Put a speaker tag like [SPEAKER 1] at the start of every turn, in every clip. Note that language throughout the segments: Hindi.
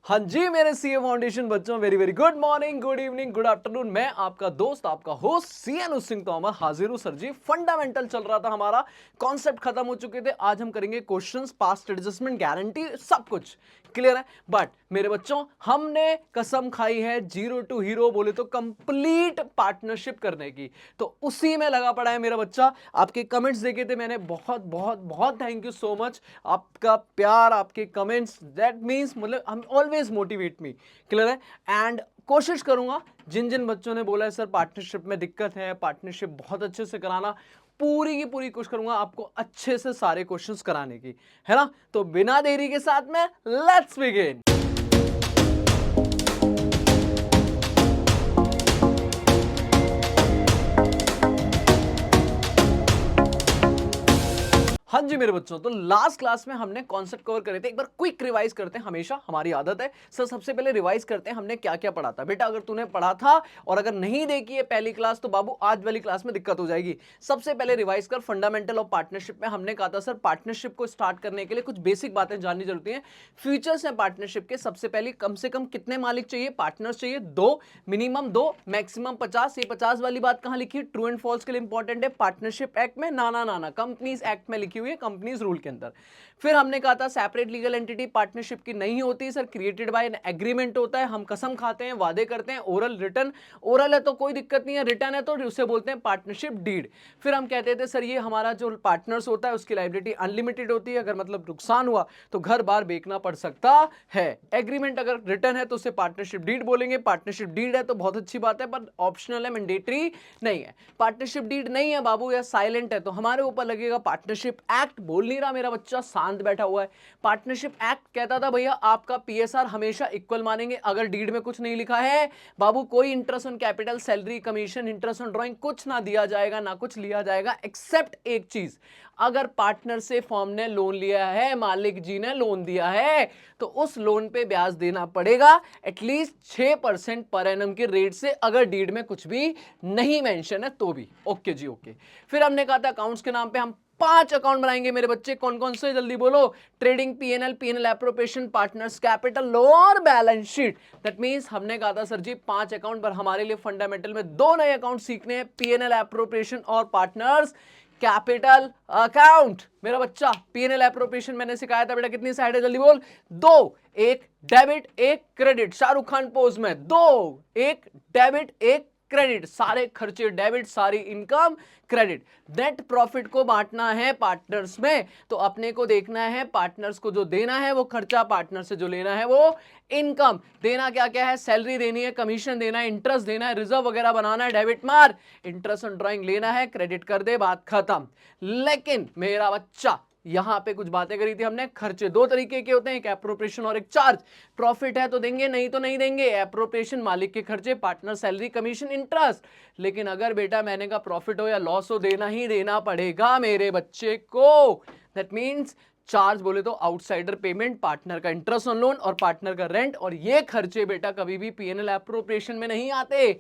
[SPEAKER 1] हाँ जी मेरे सीए फाउंडेशन बच्चों, very very good morning, good evening, good afternoon. मैं आपका दोस्त, आपका host C N Singh Tomar हाजिर हूं। सर जी, फंडामेंटल चल रहा था हमारा, कॉन्सेप्ट खत्म हो चुके थे। आज हम करेंगे क्वेश्चंस, पास्ट एडजस्टमेंट, गारंटी, सब कुछ क्लियर है। बट मेरे बच्चों, हमने कसम खाई है जीरो टू हीरो बोले तो कंप्लीट पार्टनरशिप करने की, तो उसी में लगा पड़ा है मेरा बच्चा। आपके कमेंट्स देखे थे मैंने, बहुत बहुत बहुत थैंक यू सो मच। आपका प्यार, आपके कमेंट्स, दैट मींस मतलब हम ऑलवेज मोटिवेट मी, क्लियर है। एंड कोशिश करूंगा जिन जिन बच्चों ने बोला है सर पार्टनरशिप में दिक्कत है, पार्टनरशिप बहुत अच्छे से कराना, पूरी की पूरी कोशिश करूंगा आपको अच्छे से सारे क्वेश्चंस कराने की, है ना। तो बिना देरी के साथ में लेट्स बिगिन। हाँ जी मेरे बच्चों, तो लास्ट क्लास में हमने कॉन्सेप्ट कवर करे थे। एक बार क्विक रिवाइज करते हैं, हमेशा हमारी आदत है। सर सबसे पहले रिवाइज करते हैं हमने क्या क्या पढ़ा था। बेटा अगर तूने पढ़ा था और अगर नहीं देखी है पहली क्लास, तो बाबू आज वाली क्लास में दिक्कत हो जाएगी। सबसे पहले रिवाइज कर, फंडामेंटल ऑफ पार्टनरशिप में हमने कहा था सर पार्टनरशिप को स्टार्ट करने के लिए कुछ बेसिक बातें जाननी जरूरत है। फीचर्स हैं पार्टनरशिप के। सबसे पहले कम से कम कितने मालिक चाहिए, पार्टनर्स चाहिए दो, मिनिमम दो, मैक्सिमम 50। ये 50 वाली बात कहां लिखी है, ट्रू एंड फॉल्स के लिए इंपॉर्टेंट है, पार्टनरशिप एक्ट में ना ना ना ना, कंपनीज एक्ट में लिखी हुई है, कंपनीज रूल के अंदर। फिर हमने कहा था सेपरेट लीगल एंटिटी पार्टनरशिप की नहीं होती sir, created by an agreement होता है। हम कसम खाते हैं, वादे करते हैं, ओरल रिटर्न, ओरल है तो कोई दिक्कत नहीं है, रिटर्न है तो उसे बोलते हैं पार्टनरशिप डीड। फिर हम कहते थे सर ये हमारा जो पार्टनर्स होता है उसकी लायबिलिटी अनलिमिटेड होती है, अगर मतलब नुकसान हुआ तो घर बार बेचना पड़ सकता है। एग्रीमेंट अगर रिटर्न है तो उसे पार्टनरशिप डीड बोलेंगे। पार्टनरशिप डीड है तो बहुत अच्छी बात है, पर ऑप्शनल है, मैंडेटरी नहीं है। पार्टनरशिप डीड नहीं है बाबू या साइलेंट है तो हमारे ऊपर लगेगा पार्टनरशिप एक्ट। बोल नहीं रहा मेरा बच्चा, शांत बैठा हुआ है। पार्टनरशिप एक्ट कहता था भैया आपका पीएसआर हमेशा इक्वल मानेंगे। अगर डीड में कुछ नहीं लिखा है बाबू, कोई interest on capital, salary, commission, interest on drawing कुछ ना दिया जाएगा, ना कुछ लिया जाएगा, एक्सेप्ट एक चीज, अगर पार्टनर से फर्म ने लोन लिया है, मालिक जी ने लोन दिया है, तो उस लोन पे ब्याज देना पड़ेगा एटलीस्ट 6% पर एनम के रेट से, अगर डीड में कुछ भी नहीं मेंशन है तो भी। ओके जी ओके। फिर हमने कहा था अकाउंट्स के नाम पे हम 5 अकाउंट बनाएंगे मेरे बच्चे। कौन कौन से, जल्दी बोलो। Trading PNL, PNL appropriation, partners capital और बैलेंस शीट। दैट मींस हमने कहा था सर जी 5 अकाउंट, पर हमारे लिए फंडामेंटल में 2 नए अकाउंट सीखने हैं, पीएनएल एप्रोप्रिएशन और पार्टनर्स कैपिटल अकाउंट। मेरा बच्चा पीएनएल एप्रोप्रिएशन मैंने सिखाया था बेटा, कितनी साइड है जल्दी बोल। 2, एक डेबिट एक क्रेडिट, शाहरुख खान पोज में, 2, एक डेबिट एक क्रेडिट, सारे खर्चे डेबिट, सारी इनकम क्रेडिट। नेट प्रॉफिट को बांटना है पार्टनर्स में, तो अपने को देखना है पार्टनर्स को जो देना है वो खर्चा, पार्टनर से जो लेना है वो इनकम। देना क्या क्या है, सैलरी देनी है, कमीशन देना है, इंटरेस्ट देना है, रिजर्व वगैरह बनाना है, डेबिट मार, इंटरेस्ट ऑन ड्राइंग लेना है, क्रेडिट कर दे, बात खत्म। लेकिन मेरा बच्चा यहां पे कुछ बातें करी थी हमने। खर्चे 2 तरीके के होते हैं, एक एप्रोप्रिएशन और एक चार्ज। प्रॉफिट है तो देंगे, नहीं तो नहीं देंगे। एप्रोप्रिएशन मालिक के खर्चे, पार्टनर सैलरी, कमीशन, इंटरेस्ट। लेकिन अगर बेटा मैंने कहा प्रॉफिट हो या लॉस हो, देना ही देना पड़ेगा मेरे बच्चे को। दैट मीन्स चार्ज बोले तो आउटसाइडर पेमेंट, पार्टनर का इंटरेस्ट ऑन लोन और पार्टनर का रेंट। और ये खर्चे बेटा कभी भी पीएनएल एप्रोप्रिएशन में नहीं आते,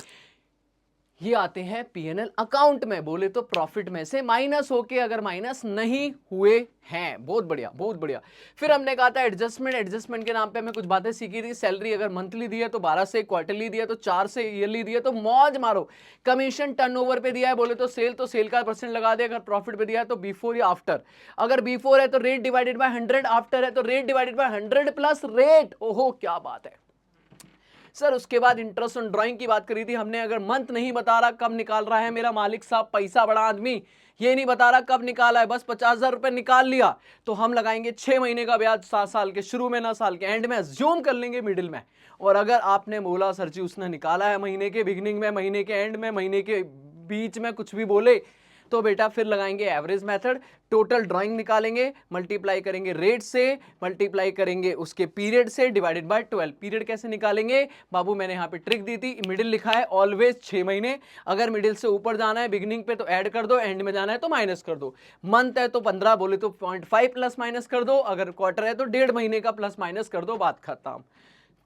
[SPEAKER 1] ये आते हैं पीएनएल अकाउंट में, बोले तो प्रॉफिट में से माइनस होके, अगर माइनस नहीं हुए हैं। बहुत बढ़िया बहुत बढ़िया। फिर हमने कहा था एडजस्टमेंट, एडजस्टमेंट के नाम पे हमें कुछ बातें सीखी थी। सैलरी अगर मंथली दी है तो 12 से, क्वार्टरली दिया तो 4 से, ईयरली दिया तो मौज मारो। कमीशन टर्नओवर पे दिया है बोले तो सेल का परसेंट लगा दे। अगर प्रॉफिट पे दिया है तो बिफोर या आफ्टर, अगर बिफोर है तो रेट डिवाइडेड बाय 100, आफ्टर है तो rate divided by 100 plus rate. ओहो क्या बात है सर। उसके बाद इंटरेस्ट ऑन ड्राइंग की बात करी थी हमने। अगर मंथ नहीं बता रहा कब निकाल रहा है मेरा मालिक साहब, पैसा बड़ा आदमी, ये नहीं बता रहा कब निकाला है, बस 50,000 रुपए निकाल लिया, तो हम लगाएंगे 6 महीने का ब्याज, 7 साल के शुरू में ना साल के एंड में, अज्यूम कर लेंगे मिडिल में। और अगर आपने बोला सर जी उसने निकाला है महीने के बिगिनिंग में, महीने के एंड में, महीने के बीच में, कुछ भी बोले, तो बेटा फिर लगाएंगे एवरेज मेथड। टोटल ड्राइंग निकालेंगे, मल्टीप्लाई करेंगे रेट से, मल्टीप्लाई करेंगे उसके पीरियड से, डिवाइडेड बाय 12। पीरियड कैसे निकालेंगे बाबू, मैंने यहां पे ट्रिक दी थी, मिडिल लिखा है ऑलवेज 6 महीने। अगर मिडिल से ऊपर जाना है बिगिनिंग पे तो ऐड कर दो, एंड में जाना है तो माइनस कर दो। मंथ है तो 15 बोले तो 0.5 प्लस माइनस कर दो, अगर क्वार्टर है तो 1.5 महीने का प्लस माइनस कर दो, बात खत्म।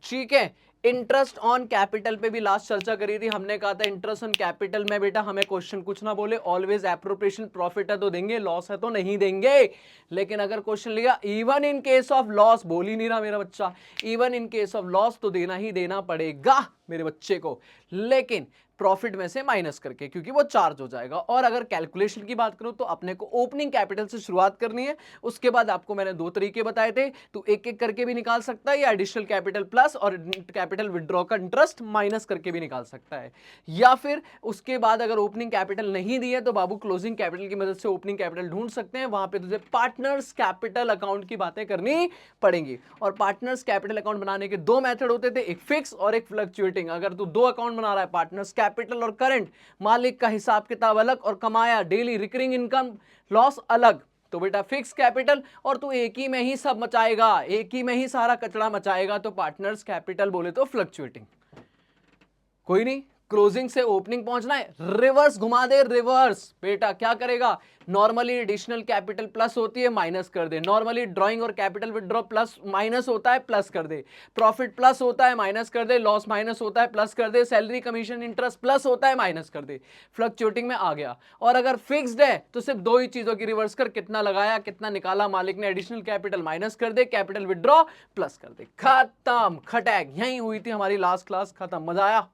[SPEAKER 1] ठीक है। इंटरेस्ट ऑन कैपिटल पे भी लास्ट चर्चा करी थी, हमने कहा था इंटरेस्ट ऑन कैपिटल में बेटा हमें क्वेश्चन कुछ ना बोले, ऑलवेज एप्रोप्रिएशन, प्रॉफिट है तो देंगे, लॉस है तो नहीं देंगे। लेकिन अगर क्वेश्चन लिया even in case of loss, बोल ही नहीं रहा मेरा बच्चा, even in case of loss तो देना ही देना पड़ेगा मेरे बच्चे को, लेकिन प्रॉफिट में से माइनस करके, क्योंकि वो चार्ज हो जाएगा। और अगर कैलकुलेशन की बात करूं तो अपने को ओपनिंग कैपिटल से शुरुआत करनी है, उसके बाद आपको मैंने दो तरीके बताए थे, तो एक एक करके भी निकाल सकता है, या एडिशनल कैपिटल प्लस और कैपिटल विड्रॉ का इंटरेस्ट माइनस करके भी निकाल सकता है, या फिर उसके बाद अगर ओपनिंग कैपिटल नहीं दी है तो बाबू क्लोजिंग कैपिटल की मदद से ओपनिंग कैपिटल ढूंढ सकते हैं, वहां पे तुझे पार्टनर्स कैपिटल अकाउंट की बातें करनी पड़ेंगी। और पार्टनर्स कैपिटल अकाउंट बनाने के दो मेथड होते थे, एक फिक्स और एक फ्लक्चुएटिंग। अगर तू दो अकाउंट बना रहा है, पार्टनर्स कैपिटल और करंट, मालिक का हिसाब किताब अलग और कमाया डेली रिकरिंग इनकम लॉस अलग, तो बेटा फिक्स कैपिटल, और तू एक ही में ही सब मचाएगा, एक ही में ही सारा कचरा मचाएगा, तो पार्टनर्स कैपिटल बोले तो फ्लक्चुएटिंग। कोई नहीं, क्लोजिंग से ओपनिंग पहुंचना है, रिवर्स घुमा दे, रिवर्स बेटा क्या करेगा, नॉर्मली एडिशनल कैपिटल प्लस होती है माइनस कर दे, नॉर्मली ड्राइंग और कैपिटल विड्रॉ प्लस माइनस होता है प्लस कर दे, प्रॉफिट प्लस होता है माइनस कर दे, लॉस माइनस होता है प्लस कर दे, सैलरी कमीशन इंटरेस्ट प्लस होता है माइनस कर दे, फ्लक्चुएटिंग में आ गया। और अगर फिक्स्ड है तो सिर्फ दो ही चीजों की रिवर्स कर, कितना लगाया कितना निकाला, मालिक ने एडिशनल कैपिटल माइनस कर दे, कैपिटल विड्रॉ प्लस कर दे, खत्म खटैक। यही हुई थी हमारी लास्ट क्लास, खत्म। मजा आया?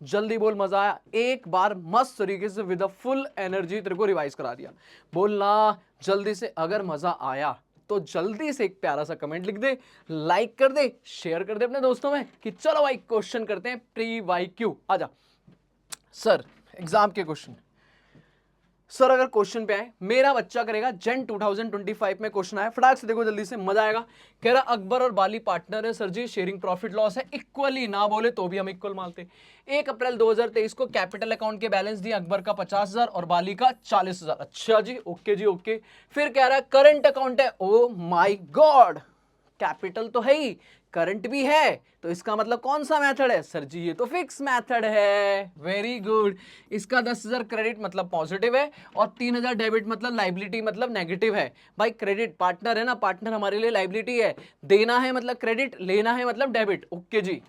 [SPEAKER 1] जल्दी बोल मजा आया? एक बार मस्त तरीके से विद फुल एनर्जी तेरे को रिवाइज करा दिया, बोलना जल्दी से। अगर मजा आया तो जल्दी से एक प्यारा सा कमेंट लिख दे, लाइक कर दे, शेयर कर दे अपने दोस्तों में कि चलो भाई क्वेश्चन करते हैं प्री वाई क्यू। आजा सर, एग्जाम के क्वेश्चन। सर अगर क्वेश्चन पे आए, मेरा बच्चा करेगा जन 2025 में क्वेश्चन आया, फटाक से देखो जल्दी से, मजा आएगा। कह रहा अकबर और बाली पार्टनर है सर जी, शेयरिंग प्रॉफिट लॉस है इक्वली, ना बोले तो भी हम इक्वल मानते। 1 अप्रैल 2023 को कैपिटल अकाउंट के बैलेंस दिए, अकबर का 50,000 और बाली का 40,000। अच्छा जी, ओके जी ओके। फिर कह रहा है करंट अकाउंट है, ओ माई गॉड, कैपिटल तो है ही, करंट भी है, तो इसका मतलब कौन सा मेथड है सर जी? ये तो फिक्स मेथड है। Very good. इसका 10,000 क्रेडिट मतलब पॉजिटिव है, और 3,000 डेबिट मतलब लाइबिलिटी मतलब नेगेटिव है। भाई क्रेडिट पार्टनर है ना, पार्टनर हमारे लिए लाइबिलिटी है, देना है मतलब क्रेडिट, लेना है मतलब डेबिट। ओके जी।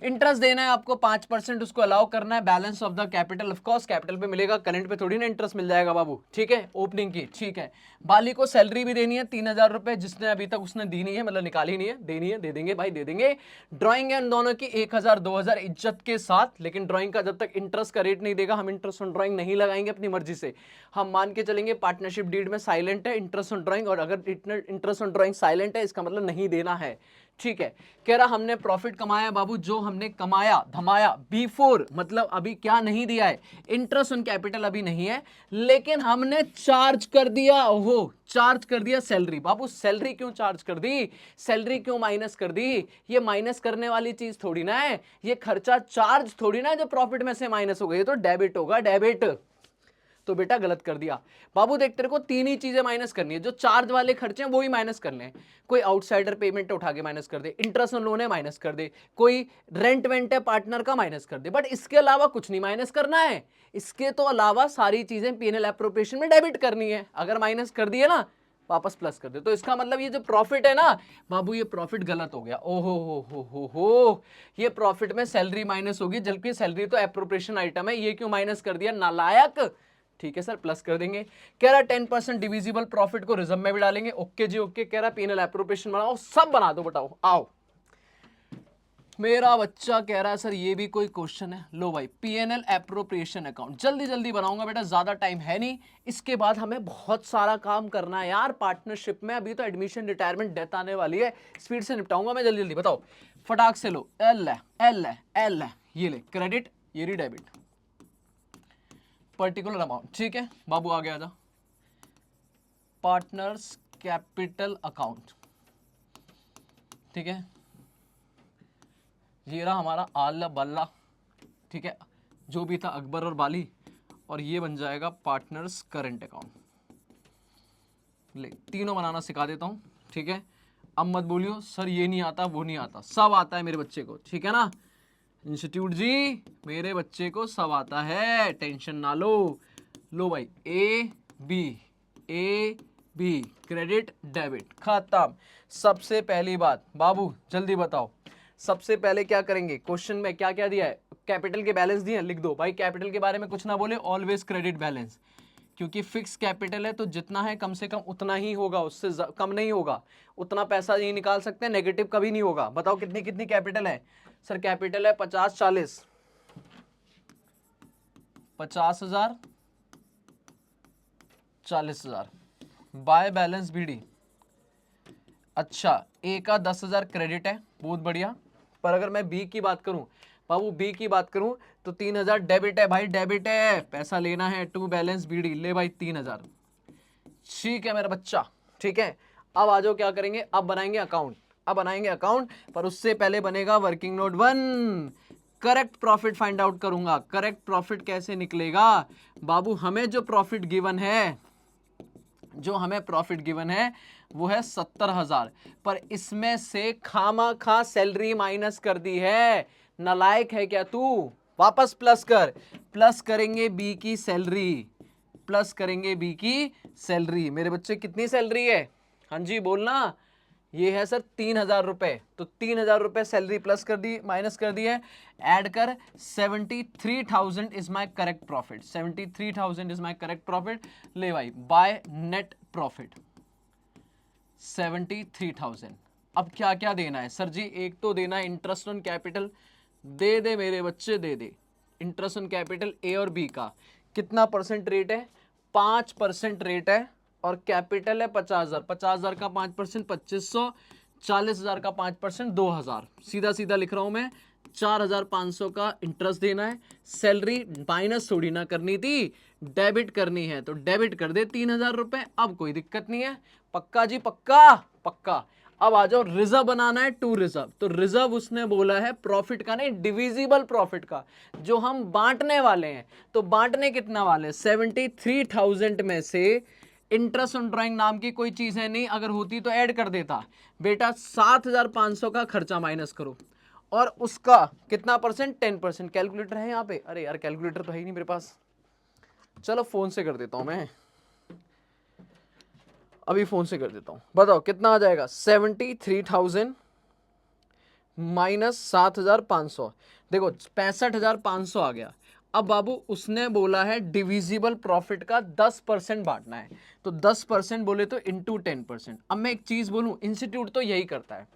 [SPEAKER 1] इंटरेस्ट देना है आपको 5%, उसको अलाउ करना है, balance of the capital, of course capital पे मिलेगा, करंट पे थोड़ी ना इंटरेस्ट मिल जाएगा बाबू, ठीक है, ओपनिंग की, ठीक है। बाली को सैलरी भी देनी है 3,000 रुपए, जिसने अभी तक उसने दी नहीं है, मतलब निकाली नहीं है, देनी है, दे देंगे भाई, दे देंगे। ड्राइंग है उन दोनों की 1,000 2,000 इज्जत के साथ, लेकिन ड्राइंग का जब तक इंटरेस्ट का रेट नहीं देगा, हम इंटरेस्ट ऑन ड्राइंग नहीं लगाएंगे अपनी मर्जी से। हम मान के चलेंगे पार्टनरशिप डीड में साइलेंट है इंटरेस्ट ऑन ड्राइंग, और अगर इंटरेस्ट ऑन ड्राइंग साइलेंट है इसका मतलब नहीं देना है, ठीक है। कह रहा हमने प्रॉफिट कमाया बाबू, जो हमने कमाया धमाया बिफोर, मतलब अभी क्या नहीं दिया है, इंटरेस्ट ऑन कैपिटल अभी नहीं है, लेकिन हमने चार्ज कर दिया, ओहो चार्ज कर दिया सैलरी। बाबू सैलरी क्यों चार्ज कर दी, सैलरी क्यों माइनस कर दी? ये माइनस करने वाली चीज थोड़ी ना है, ये खर्चा चार्ज थोड़ी ना है जो प्रॉफिट में से माइनस हो गई, तो डेबिट होगा, डेबिट। तो बेटा गलत कर दिया बाबू। देख तेरे को तीन ही चीजें माइनस करनी है, जो चार्ज वाले खर्चे हैं वो ही माइनस कर लें, कोई आउटसाइडर पेमेंट उठा के माइनस कर दे, इंटरेस्ट ऑन लोन है माइनस कर दे, कोई रेंट वेंट है पार्टनर का माइनस कर दे, बट इसके अलावा कुछ नहीं माइनस करना है। इसके तो अलावा सारी चीजें पीएनएल एप्रोप्रिएशन में डेबिट करनी है, अगर माइनस कर दिए ना वापस प्लस कर दे। तो इसका मतलब ये जो प्रॉफिट है ना बाबू, ये प्रॉफिट गलत हो गया। ओहो हो, ये प्रॉफिट में सैलरी माइनस होगी, जबकि सैलरी तो एप्रोप्रिएशन आइटम है, ये क्यों माइनस कर दिया नालायक? ठीक है सर, प्लस कर देंगे। कह रहा 10% डिविजिबल प्रॉफिट को रिजर्व में भी डालेंगे, ओके जी ओके। कह रहा पीएनएल एप्रोप्रिएशन बनाओ, सब बना दो, बताओ आओ। मेरा बच्चा कह रहा है सर ये भी कोई क्वेश्चन है? लो भाई, पीएनएल एप्रोप्रिएशन अकाउंट जल्दी जल्दी बनाऊंगा बेटा, ज्यादा टाइम है नहीं, इसके बाद हमें बहुत सारा काम करना है यार पार्टनरशिप में। अभी तो एडमिशन रिटायरमेंट डेथ आने वाली है, स्पीड से निपटाऊंगा मैं, जल्दी जल्दी बताओ फटाक से। लो एल है, एल है, एल है, ये ले क्रेडिट, ये रही डेबिट, पर्टिकुलर अमाउंट, ठीक है बाबू आ गया था। पार्टनर्स कैपिटल अकाउंट, ठीक है, ये रहा हमारा आला बल्ला, ठीक है, जो भी था अकबर और बाली, और ये बन जाएगा पार्टनर्स करंट अकाउंट। ले तीनों बनाना सिखा देता हूं, ठीक है। अब मत बोलियो सर ये नहीं आता वो नहीं आता, सब आता है मेरे बच्चे को, ठीक है ना इंस्टीट्यूट जी, मेरे बच्चे को सब आता है, टेंशन ना लो। लो भाई ए बी क्रेडिट डेबिट, खत्म। सबसे पहली बात बाबू जल्दी बताओ, सबसे पहले क्या करेंगे, क्वेश्चन में क्या क्या दिया है, कैपिटल के बैलेंस दिए हैं, लिख दो भाई। कैपिटल के बारे में कुछ ना बोले, ऑलवेज क्रेडिट बैलेंस, क्योंकि फिक्स कैपिटल है तो जितना है कम से कम उतना ही होगा, उससे कम नहीं होगा। उतना पैसा नहीं निकाल सकते, नेगेटिव कभी नहीं होगा। बताओ कितनी कितनी कैपिटल है सर? कैपिटल है 50-40, 50,000, 40,000 बाय बैलेंस बीडी। अच्छा, ए का 10,000 क्रेडिट है, बहुत बढ़िया। पर अगर मैं बी की बात करूं बाबू, बी की बात करूं तो 3,000 डेबिट है भाई, डेबिट है, पैसा लेना है, टू बैलेंस बीडी, ले भाई 3,000। ठीक है मेरा बच्चा, ठीक है। अब आ जाओ, क्या करेंगे, अब बनाएंगे अकाउंट। अब बनाएंगे अकाउंट, पर उससे पहले बनेगा working note 1। Correct profit find out करूंगा। करेक्ट प्रॉफिट कैसे निकलेगा बाबू? हमें जो प्रॉफिट गिवन है, जो हमें प्रॉफिट गिवन है वो है 70,000, पर इसमें से खामा खा सैलरी माइनस कर दी है। नालायक है क्या तू? वापस प्लस कर। प्लस करेंगे बी की सैलरी, प्लस करेंगे बी की सैलरी। मेरे बच्चे कितनी सैलरी है? हाँ जी बोलना। ये है सर 3,000 रुपए, तो 3,000 रुपए सैलरी प्लस कर दी, माइनस कर दी है, ऐड कर। 73,000 is my correct profit, 73,000 is my correct profit. ले भाई, बाय नेट प्रॉफिट 73,000। अब क्या क्या देना है सर जी? एक तो देना है इंटरेस्ट ऑन कैपिटल, दे दे मेरे बच्चे, दे दे। इंटरेस्ट ऑन कैपिटल ए और बी का कितना परसेंट रेट है? 5% रेट है, और कैपिटल है 50,000। 50,000 का 5% 2,500, 40,000 का 5% 2,000। सीधा सीधा लिख रहा हूं मैं, 4,500 का इंटरेस्ट देना है। सैलरी माइनस थोड़ी ना करनी थी, डेबिट करनी है, तो डेबिट कर दे 3,000 रुपए। अब कोई दिक्कत नहीं है, पक्का जी पक्का पक्का। अब आ जाओ, रिजर्व बनाना है, टू रिजर्व। तो रिजर्व उसने बोला है प्रॉफिट का नहीं, डिविजिबल प्रॉफिट का, जो हम बांटने वाले हैं। तो बांटने कितना वाले? 73,000 में से इंटरेस्ट ऑन ड्राइंग नाम की कोई चीज है नहीं, अगर होती तो ऐड कर देता बेटा। 7,500 का खर्चा माइनस करो, और उसका कितना परसेंट? 10%। कैलकुलेटर है यहाँ पे? अरे यार कैलकुलेटर तो है ही नहीं मेरे पास, चलो फोन से कर देता हूं मैं, अभी फोन से कर देता हूं। बताओ कितना आ जाएगा? 73,000 माइनस 7,500, देखो 65,500 आ गया। अब बाबू उसने बोला है डिविजिबल प्रॉफिट का 10% बांटना है, तो 10% बोले तो इंटू 10%। अब मैं एक चीज बोलूं, इंस्टीट्यूट तो यही करता है,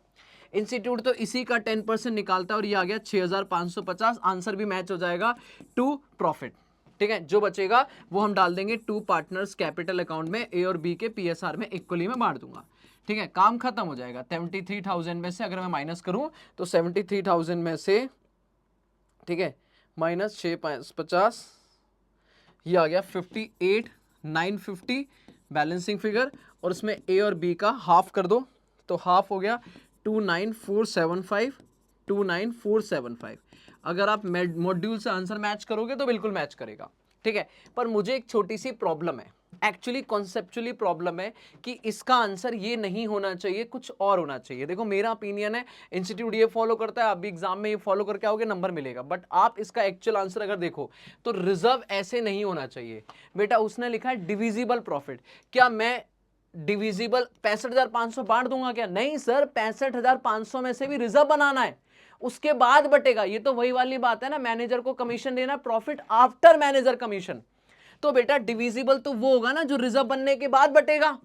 [SPEAKER 1] इंस्टीट्यूट तो इसी का 10% निकालता है, और ये आ गया 6,550। आंसर भी मैच हो जाएगा टू प्रॉफिट। ठीक है, जो बचेगा वो हम डाल देंगे टू पार्टनर्स कैपिटल अकाउंट में, ए और बी के पीएसआर में इक्वली में बांट दूंगा। ठीक है, काम खत्म हो जाएगा। 73,000 में से अगर मैं माइनस करूं तो 73,000 में से, ठीक है, माइनस 650, ये आ गया 58,950 बैलेंसिंग फिगर, और उसमें ए और बी का हाफ कर दो, तो हाफ हो गया 29,475, 29,475। अगर आप मॉड्यूल से आंसर मैच करोगे तो बिल्कुल मैच करेगा। ठीक है, पर मुझे एक छोटी सी प्रॉब्लम है, एक्चुअली कॉन्सेप्चुअली प्रॉब्लम है, कि इसका आंसर ये नहीं होना चाहिए, कुछ और होना चाहिए। देखो मेरा ओपिनियन है, इंस्टीट्यूट ये फॉलो करता है, आप भी एग्जाम में ये फॉलो करके आओगे, नंबर मिलेगा। बट आप इसका एक्चुअल आंसर अगर देखो तो रिजर्व ऐसे नहीं होना चाहिए बेटा। उसने लिखा है डिविजिबल प्रॉफिट, क्या मैं डिविजिबल 65,500 बांट दूंगा क्या? नहीं सर, 65,500 में से भी रिजर्व बनाना है, उसके बाद बटेगा। ये तो वही वाली बात है ना, मैनेजर को कमीशन देना, प्रॉफिट आफ्टर मैनेजर कमीशन। तो बेटा डिविजिबल तो वो होगा ना जो रिजर्व बनने के बाद बटेगा।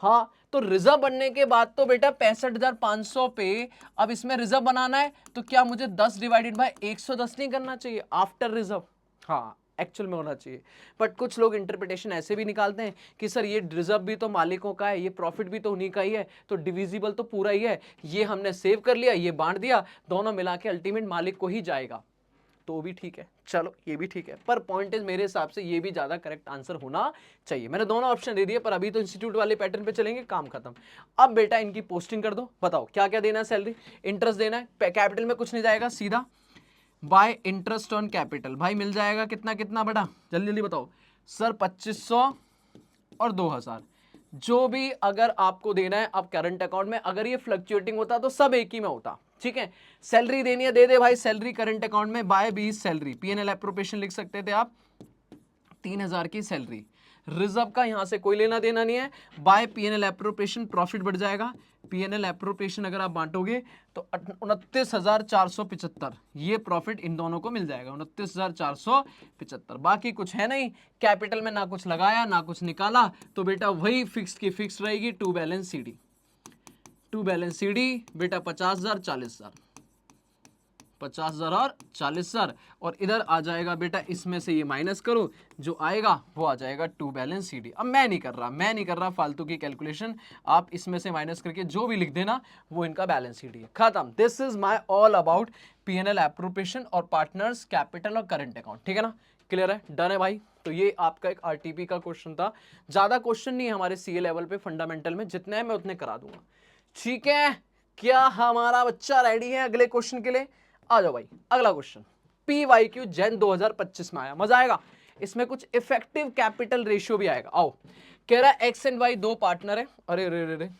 [SPEAKER 1] हाँ, तो रिजर्व बनने के बाद तो बेटा 65,500 पे, अब इसमें रिजर्व बनाना है, तो क्या मुझे 10 डिवाइडेड बाय 110 नहीं करना चाहिए आफ्टर रिजर्व? हाँ, एक्चुअल में होना चाहिए। बट कुछ लोग इंटरप्रिटेशन ऐसे भी निकालते हैं कि सर ये रिजर्व भी तो मालिकों का है, ये प्रॉफिट भी तो उन्हीं का ही है, तो डिविजिबल तो पूरा ही है, ये हमने सेव कर लिया, ये बांट दिया, दोनों मिला के अल्टीमेट मालिक को ही जाएगा। तो भी ठीक है, चलो ये भी ठीक है, पर पॉइंट इज मेरे हिसाब से ये भी ज्यादा करेक्ट आंसर होना चाहिए। मैंने दोनों ऑप्शन दे दिए, पर अभी तो इंस्टीट्यूट वाले पैटर्न पे चलेंगे, काम खत्म। अब बेटा इनकी पोस्टिंग कर दो। बताओ क्या क्या देना है? सैलरी, इंटरेस्ट देना है, कैपिटल में कुछ नहीं जाएगा, सीधा बाय इंटरेस्ट ऑन कैपिटल। भाई मिल जाएगा कितना कितना बेटा, जल्दी जल्दी बताओ सर। 2,500 और 2,000, जो भी अगर आपको देना है आप करंट अकाउंट में, अगर ये फ्लक्चुएटिंग होता तो सब एक ही में होता। ठीक है, सैलरी देनी है, दे दे भाई सैलरी करंट अकाउंट में, बाय 20 सैलरी, पीएनएल एप्रोप्रिएशन लिख सकते थे आप, 3,000 की सैलरी। रिजर्व का यहां से कोई लेना देना नहीं है। बाय पीएनएल एप्रोप्रिएशन प्रॉफिट बढ़ जाएगा। पीएनएल एप्रोप्रिएशन अगर आप बांटोगे तो 29,475 ये प्रॉफिट इन दोनों को मिल जाएगा, 29,475। बाकी कुछ है नहीं, कैपिटल में ना कुछ लगाया ना कुछ निकाला, तो बेटा वही फिक्स की फिक्स रहेगी। To balance CD, to balance CD बेटा 50,000 40,000, 50,000 और 40,000, और इधर आ जाएगा बेटा, इसमें से ये माइनस करो, जो आएगा वो आ जाएगा टू बैलेंस सीडी। अब मैं नहीं कर रहा फालतू की कैलकुलेशन, आप इसमें से माइनस करके जो भी लिख देना वो इनका बैलेंस सीडी है, खत्म। This is my all about PNL appropriation और पार्टनर्स कैपिटल और करंट अकाउंट, ठीक है ना, क्लियर है, डन है भाई। तो ये आपका एक आरटीपी का क्वेश्चन था, ज्यादा क्वेश्चन नहीं है हमारे सीए लेवल पे, फंडामेंटल में जितने हैं मैं उतने करा दूंगा, ठीक है। क्या हमारा बच्चा रेडी है अगले क्वेश्चन के लिए? आ जाओ भाई, अगला क्वेश्चन PYQ जैन 2025 में आया, मजा आएगा। इसमें कुछ इफेक्टिव कैपिटल रेशियो भी आएगा। आओ, कह रहा है एक्स एंड वाई दो पार्टनर है, अरे रे रे रे,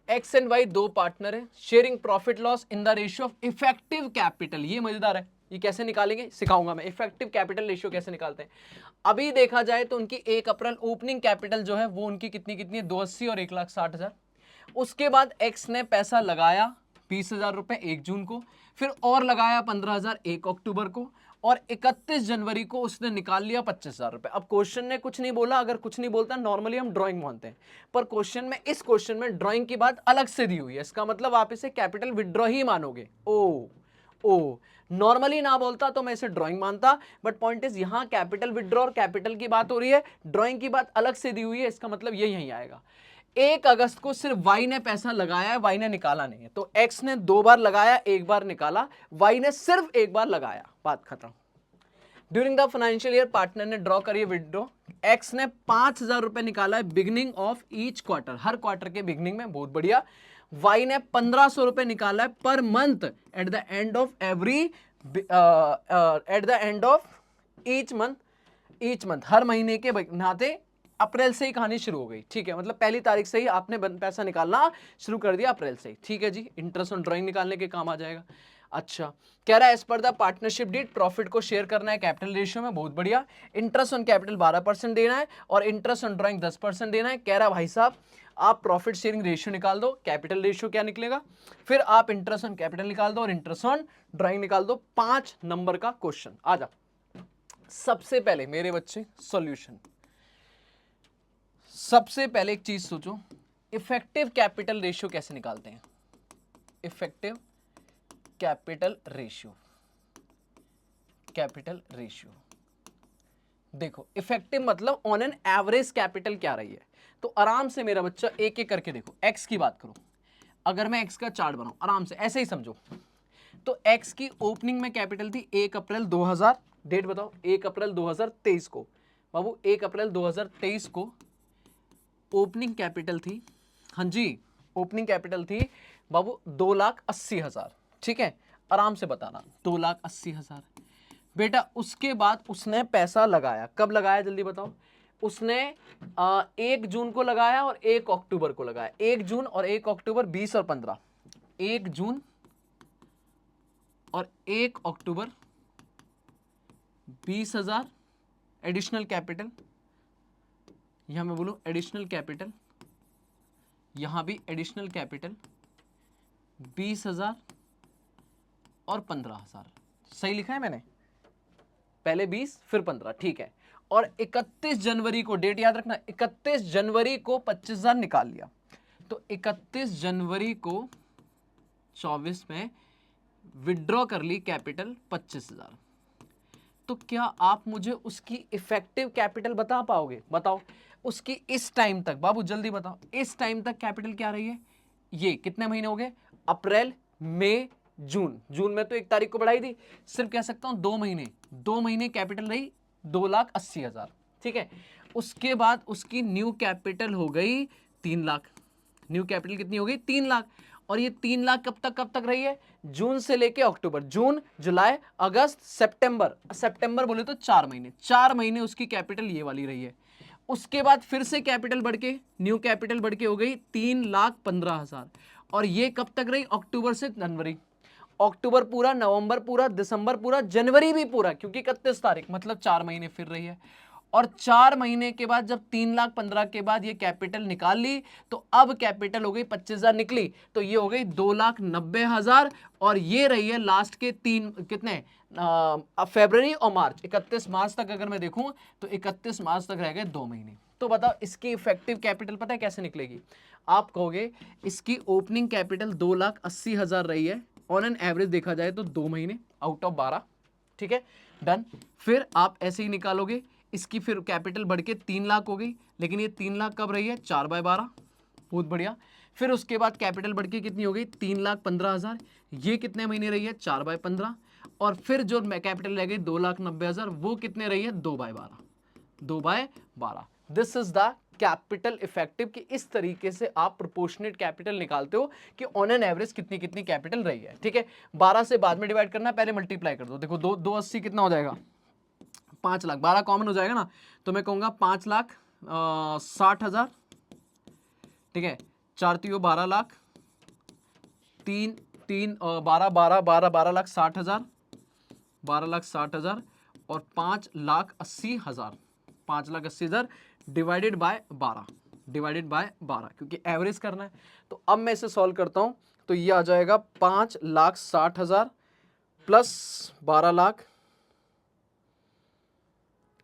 [SPEAKER 1] एक्स एंड वाई दो पार्टनर है, sharing profit loss in the ratio of effective capital. ये मजेदार है, ये कैसे निकालेंगे सिखाऊंगा मैं, इफेक्टिव कैपिटल रेशियो कैसे निकालते हैं। अभी देखा जाए तो उनकी 1 अप्रैल ओपनिंग कैपिटल जो है वो उनकी कितनी कितनी है, 280 और 1,60,000। उसके बाद एक्स ने पैसा लगाया 20,000 रुपए 1 जून को, फिर और लगाया 15,000 1 अक्टूबर को, और 31 जनवरी को उसने निकाल लिया 25,000 रुपए। अब क्वेश्चन ने कुछ नहीं बोला, अगर कुछ नहीं बोलता नॉर्मली हम ड्राइंग मानते हैं, पर क्वेश्चन में, इस क्वेश्चन में ड्राइंग की बात अलग से दी हुई है, इसका मतलब आप इसे कैपिटल विड्रॉ ही मानोगे। ओ नॉर्मली ना बोलता तो मैं इसे ड्राइंग मानता, बट पॉइंट इज यहां कैपिटल विड्रॉ और कैपिटल की बात हो रही है, ड्राइंग की बात अलग से दी हुई है, इसका मतलब ये यहीं आएगा। 1 अगस्त को सिर्फ वाई ने पैसा लगाया है, वाई ने निकाला नहीं है, तो एक्स ने 2 बार लगाया 1 बार निकाला, वाई ने सिर्फ 1 बार लगाया, बात खत्म। During the financial year partner ने ड्रॉ करिए विड्रॉ, एक्स ने 5,000 रुपए निकाला है beginning of each quarter, her quarter के बिगिनिंग में, बहुत बढ़िया। वाई ने 1,500 रुपए निकाला है per month at the end of every, at the end of each month, हर महीने के नाते अप्रैल से ही कहानी शुरू हो गई, ठीक है, मतलब पहली तारीख से ही आपने पैसा निकालना शुरू कर दिया अप्रैल से ही, ठीक है जी। इंटरेस्ट ऑन ड्राइंग निकालने के काम आ जाएगा। अच्छा, कह रहा है as per the partnership deed profit को शेयर करना है कैपिटल रेशियो में, बहुत बढ़िया। इंटरेस्ट ऑन कैपिटल 12% देना है और इंटरेस्ट ऑन ड्राइंग 10% देना है। कह रहा है भाई साहब आप प्रॉफिट शेयरिंग रेशियो निकाल दो, कैपिटल रेशियो क्या निकलेगा, फिर आप इंटरेस्ट ऑन कैपिटल निकाल दो और इंटरेस्ट ऑन ड्राइंग निकाल दो। 5 नंबर का क्वेश्चन। आ जा, सबसे पहले मेरे बच्चे सॉल्यूशन, सबसे पहले एक चीज सोचो, इफेक्टिव कैपिटल रेशियो कैसे निकालते हैं। Effective capital ratio, capital ratio देखो, इफेक्टिव मतलब ऑन एन एवरेज कैपिटल क्या रही है, तो आराम से मेरा बच्चा एक एक करके देखो। एक्स की बात करो, अगर मैं एक्स का चार्ट बनाऊं, आराम से ऐसे ही समझो, तो एक्स की ओपनिंग में कैपिटल थी 1 अप्रैल 2000, डेट बताओ, 1 अप्रैल 2023 को, बाबू 1 अप्रैल 2023 को ओपनिंग कैपिटल थी, हाँ जी ओपनिंग कैपिटल थी बाबू 2,80,000, ठीक है, आराम से बताना 2,80,000 बेटा। उसके बाद उसने पैसा लगाया, कब लगाया जल्दी बताओ, उसने 1 जून को लगाया और 1 अक्टूबर को लगाया, 1 जून और 1 अक्टूबर 20 और 15, 1 जून और 1 अक्टूबर 20,000 एडिशनल कैपिटल, यहां मैं बोलूं एडिशनल कैपिटल, यहां भी एडिशनल कैपिटल 20,000 और 15,000, सही लिखा है मैंने, पहले 20 फिर 15, ठीक है। और 31 जनवरी को, डेट याद रखना, 31 जनवरी को 25,000 निकाल लिया, तो 31 जनवरी को 24 में विड्रॉ कर ली कैपिटल 25,000। तो क्या आप मुझे उसकी इफेक्टिव कैपिटल बता पाओगे, बताओ उसकी इस टाइम तक, बाबू जल्दी बताओ, इस टाइम तक कैपिटल क्या रही है। ये कितने महीने हो गए, अप्रैल मई जून, जून में तो 1 तारीख को बढ़ाई थी, सिर्फ कह सकता हूं 2 महीने, 2 महीने कैपिटल रही 2,80,000, ठीक है। उसके बाद उसकी न्यू कैपिटल हो गई 3 लाख, न्यू कैपिटल कितनी हो गई 3 लाख, और ये 3 लाख कब तक रही है, जून से लेके अक्टूबर, जून जुलाई अगस्त सितंबर, सितंबर बोले तो 4 महीने, 4 महीने उसकी कैपिटल ये वाली रही है। उसके बाद फिर से कैपिटल बढ़ के, न्यू कैपिटल बढ़ के हो गई 3,15,000, और ये कब तक रही, अक्टूबर से जनवरी, अक्टूबर पूरा, नवंबर पूरा, दिसंबर पूरा, जनवरी भी पूरा, क्योंकि 31 तारीख मतलब 4 महीने फिर रही है। और 4 महीने के बाद जब 3,15,000 के बाद ये कैपिटल निकाल ली तो अब कैपिटल हो गई 25,000 निकली, तो ये हो गई 2,90,000 और ये रही है लास्ट के तीन कितने फरवरी और मार्च, 31 मार्च तक अगर मैं देखूं तो 31 मार्च तक रह गए 2 महीने। तो बताओ इसकी इफेक्टिव कैपिटल पता है कैसे निकलेगी? आप कहोगे इसकी ओपनिंग कैपिटल 2,80,000 रही है, ऑन एन एवरेज देखा जाए तो 2 महीने आउट ऑफ 12, ठीक है डन। फिर आप ऐसे ही निकालोगे, इसकी फिर कैपिटल बढ़ के 3 लाख हो गई, लेकिन ये 3 लाख कब रही है? 4/12, बहुत बढ़िया। फिर उसके बाद कैपिटल बढ़ के कितनी हो गई? 3,15,000, ये कितने महीने रही है? 4/15, और फिर जो कैपिटल रह गई 2,90,000, वो कितने रही है? 2/12, 2/12। This is the capital effective, कि इस तरीके से आप प्रोपोर्शनेट कैपिटल निकालते हो कि ऑन एन एवरेज कितनी कितनी कैपिटल रही है, ठीक है। 12 से बाद में डिवाइड करना, पहले मल्टीप्लाई कर दो। देखो 280 कितना हो जाएगा? 5 लाख, 12 कॉमन हो जाएगा ना, तो मैं कहूंगा 5,60,000, ठीक है। 4 3 12 लाख, 3 3 12 12 12 12,60,000, 12,60,000 और 5,80,000, 5,80,000 डिवाइडेड बाय 12, डिवाइडेड बाय 12, क्योंकि एवरेज करना है। तो अब मैं इसे सॉल्व करता हूं, तो ये आ जाएगा 5,60,000 plus 12 lakh,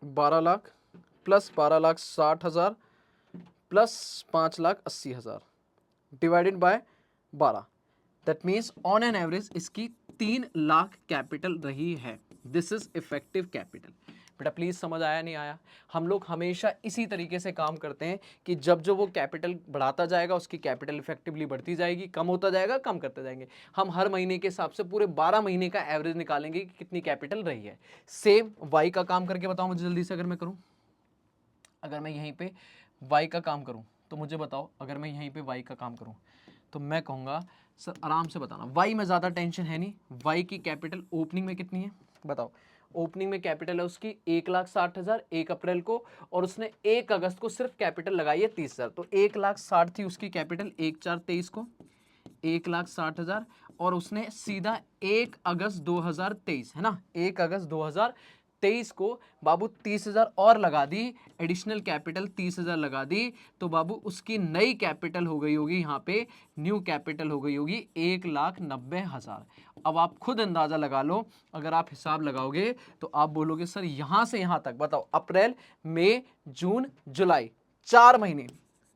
[SPEAKER 1] 12 lakh plus 12,60,000 plus 5,80,000 divided by 12। That means on an average इसकी 3 लाख कैपिटल रही है। This is effective capital. बेटा प्लीज समझ आया नहीं आया? हम लोग हमेशा इसी तरीके से काम करते हैं कि जब जो वो कैपिटल बढ़ाता जाएगा उसकी कैपिटल इफेक्टिवली बढ़ती जाएगी, कम होता जाएगा कम करते जाएंगे। हम हर महीने के हिसाब से पूरे 12 महीने का एवरेज निकालेंगे कि कितनी कैपिटल रही है। सेम वाई का काम करके बताओ मुझे जल्दी से, अगर मैं करूं, अगर मैं यहीं पे वाई का काम करूं तो मुझे बताओ, अगर मैं यहीं पे वाई का काम करूं तो मैं कहूंगा सर आराम से बताना, वाई में ज़्यादा टेंशन है नहीं। वाई की कैपिटल ओपनिंग में कितनी है बताओ? ओपनिंग में कैपिटल है उसकी 1,60,000 1 अप्रैल को, और उसने 1 अगस्त को सिर्फ कैपिटल लगाई है 30,000, तो 1,60,000 थी उसकी कैपिटल 1/4/23 को, 1,60,000, और उसने सीधा 1 अगस्त 2023 है ना, 1 अगस्त 2023 को बाबू 30,000 और लगा दी, एडिशनल कैपिटल 30,000 लगा दी, तो बाबू उसकी नई कैपिटल हो गई होगी, यहाँ पे न्यू कैपिटल हो गई होगी 1,90,000। अब आप खुद अंदाजा लगा लो, अगर आप हिसाब लगाओगे तो आप बोलोगे सर यहां से यहां तक बताओ, अप्रैल मई जून जुलाई 4 महीने,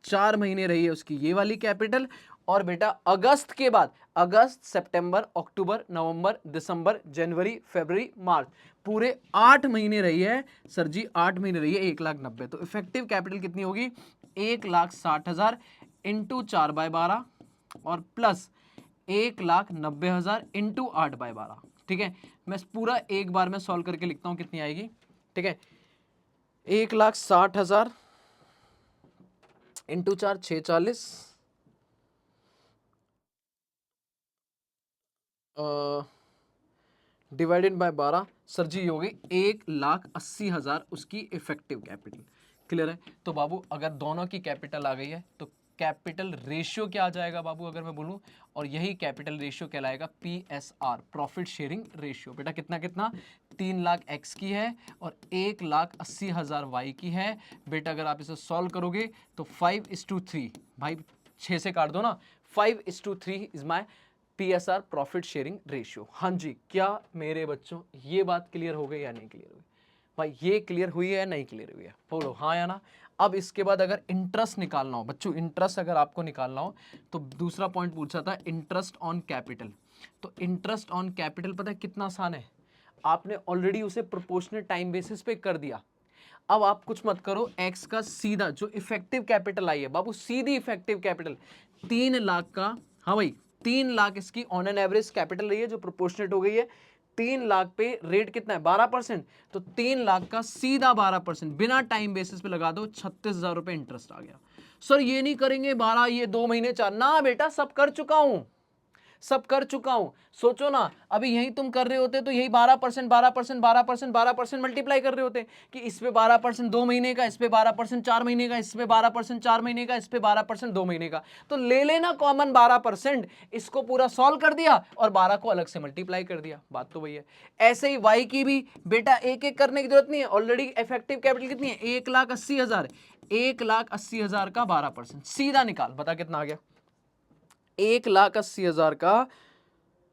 [SPEAKER 1] 4 महीने रही है उसकी ये वाली कैपिटल। और बेटा अगस्त के बाद, अगस्त सितंबर अक्टूबर नवंबर दिसंबर जनवरी फरवरी मार्च, पूरे 8 महीने रही है सर जी, 8 महीने रही है 1,90,000। तो इफेक्टिव कैपिटल कितनी होगी? 1,60,000 इंटू 4/12 और प्लस 1,90,000 इंटू 8/12, ठीक है। मैं पूरा एक बार में सॉल्व करके लिखता हूं कितनी आएगी, ठीक है। 1,60,000 इंटू 4 640 डिवाइडेड बाय 12 सर जी होगी 1,80,000 उसकी इफेक्टिव कैपिटल। क्लियर है? तो बाबू अगर दोनों की कैपिटल आ गई है तो कैपिटल रेशियो क्या आ जाएगा बाबू, अगर मैं बोलूं, और यही कैपिटल रेशियो कहलाएगा PSR, प्रॉफिट शेयरिंग रेशियो। बेटा कितना कितना? 3 लाख एक्स की है और 1,80,000 वाई की है। बेटा अगर आप इसे सॉल्व करोगे तो 5:3, भाई 6 से काट दो ना, 5:3 is my PSR profit sharing ratio. हाँ जी, क्या मेरे बच्चों ये बात क्लियर हो गई या नहीं क्लियर हुई? भाई ये क्लियर हुई है या नहीं क्लियर हुई है? बोलो हाँ या ना। अब इसके बाद अगर इंटरेस्ट निकालना हो बच्चों, इंटरेस्ट अगर आपको निकालना हो तो दूसरा पॉइंट पूछा था इंटरेस्ट ऑन कैपिटल। तो इंटरेस्ट ऑन कैपिटल पता है कितना आसान है, आपने ऑलरेडी उसे प्रोपोर्शनल टाइम बेसिस पे कर दिया। अब आप कुछ मत करो, एक्स का सीधा जो इफेक्टिव कैपिटल आई है बाबू, सीधी इफेक्टिव कैपिटल 3 लाख का, हाँ भाई 3 लाख इसकी ऑन एन एवरेज कैपिटल रही है जो प्रोपोर्शनेट हो गई है। 3 लाख पे रेट कितना है? 12%, तो 3 लाख का सीधा 12% बिना टाइम बेसिस पे लगा दो, 36,000 रुपए इंटरेस्ट आ गया। सर ये नहीं करेंगे 12, ये 2 महीने 4, ना बेटा सब कर चुका हूं, सब कर चुका हूं। सोचो ना, अभी यही तुम कर रहे होते तो यही 12% 12% 12% 12% मल्टीप्लाई कर रहे होते कि इस पे 12% 2 महीने का, इस पे 12% 4 महीने का, इस पे 12% 4 महीने का, इस पे 12% 2 महीने का। तो ले लेना कॉमन 12%, इसको पूरा सॉल्व कर दिया और 12 को अलग से मल्टीप्लाई कर दिया। बात तो वही है। ऐसे ही y की भी बेटा एक एक करने की जरूरत नहीं है, ऑलरेडी इफेक्टिव कैपिटल कितनी है, 1,80,000, 1,80,000 का 12%, सीधा निकाल, बता कितना आ गया, 1,80,000 का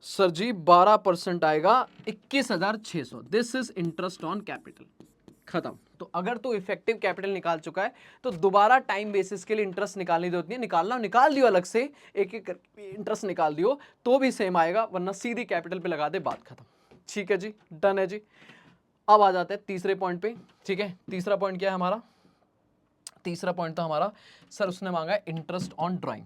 [SPEAKER 1] सर जी 12% आएगा 21,600। This is interest on capital, खत्म। तो अगर तू इफेक्टिव कैपिटल निकाल चुका है तो दोबारा टाइम बेसिस के लिए इंटरेस्ट निकालने की जरूरत नहीं, निकालना निकाल दियो अलग से, एक एक इंटरेस्ट निकाल दियो तो भी सेम आएगा, वरना सीधी कैपिटल पे लगा दे, बात खत्म। ठीक है जी, डन है जी। अब आ जाते हैं तीसरे पॉइंट पे। ठीक है, तीसरा पॉइंट क्या है हमारा, तीसरा पॉइंट था हमारा, सर उसने मांगा है इंटरेस्ट ऑन ड्राइंग,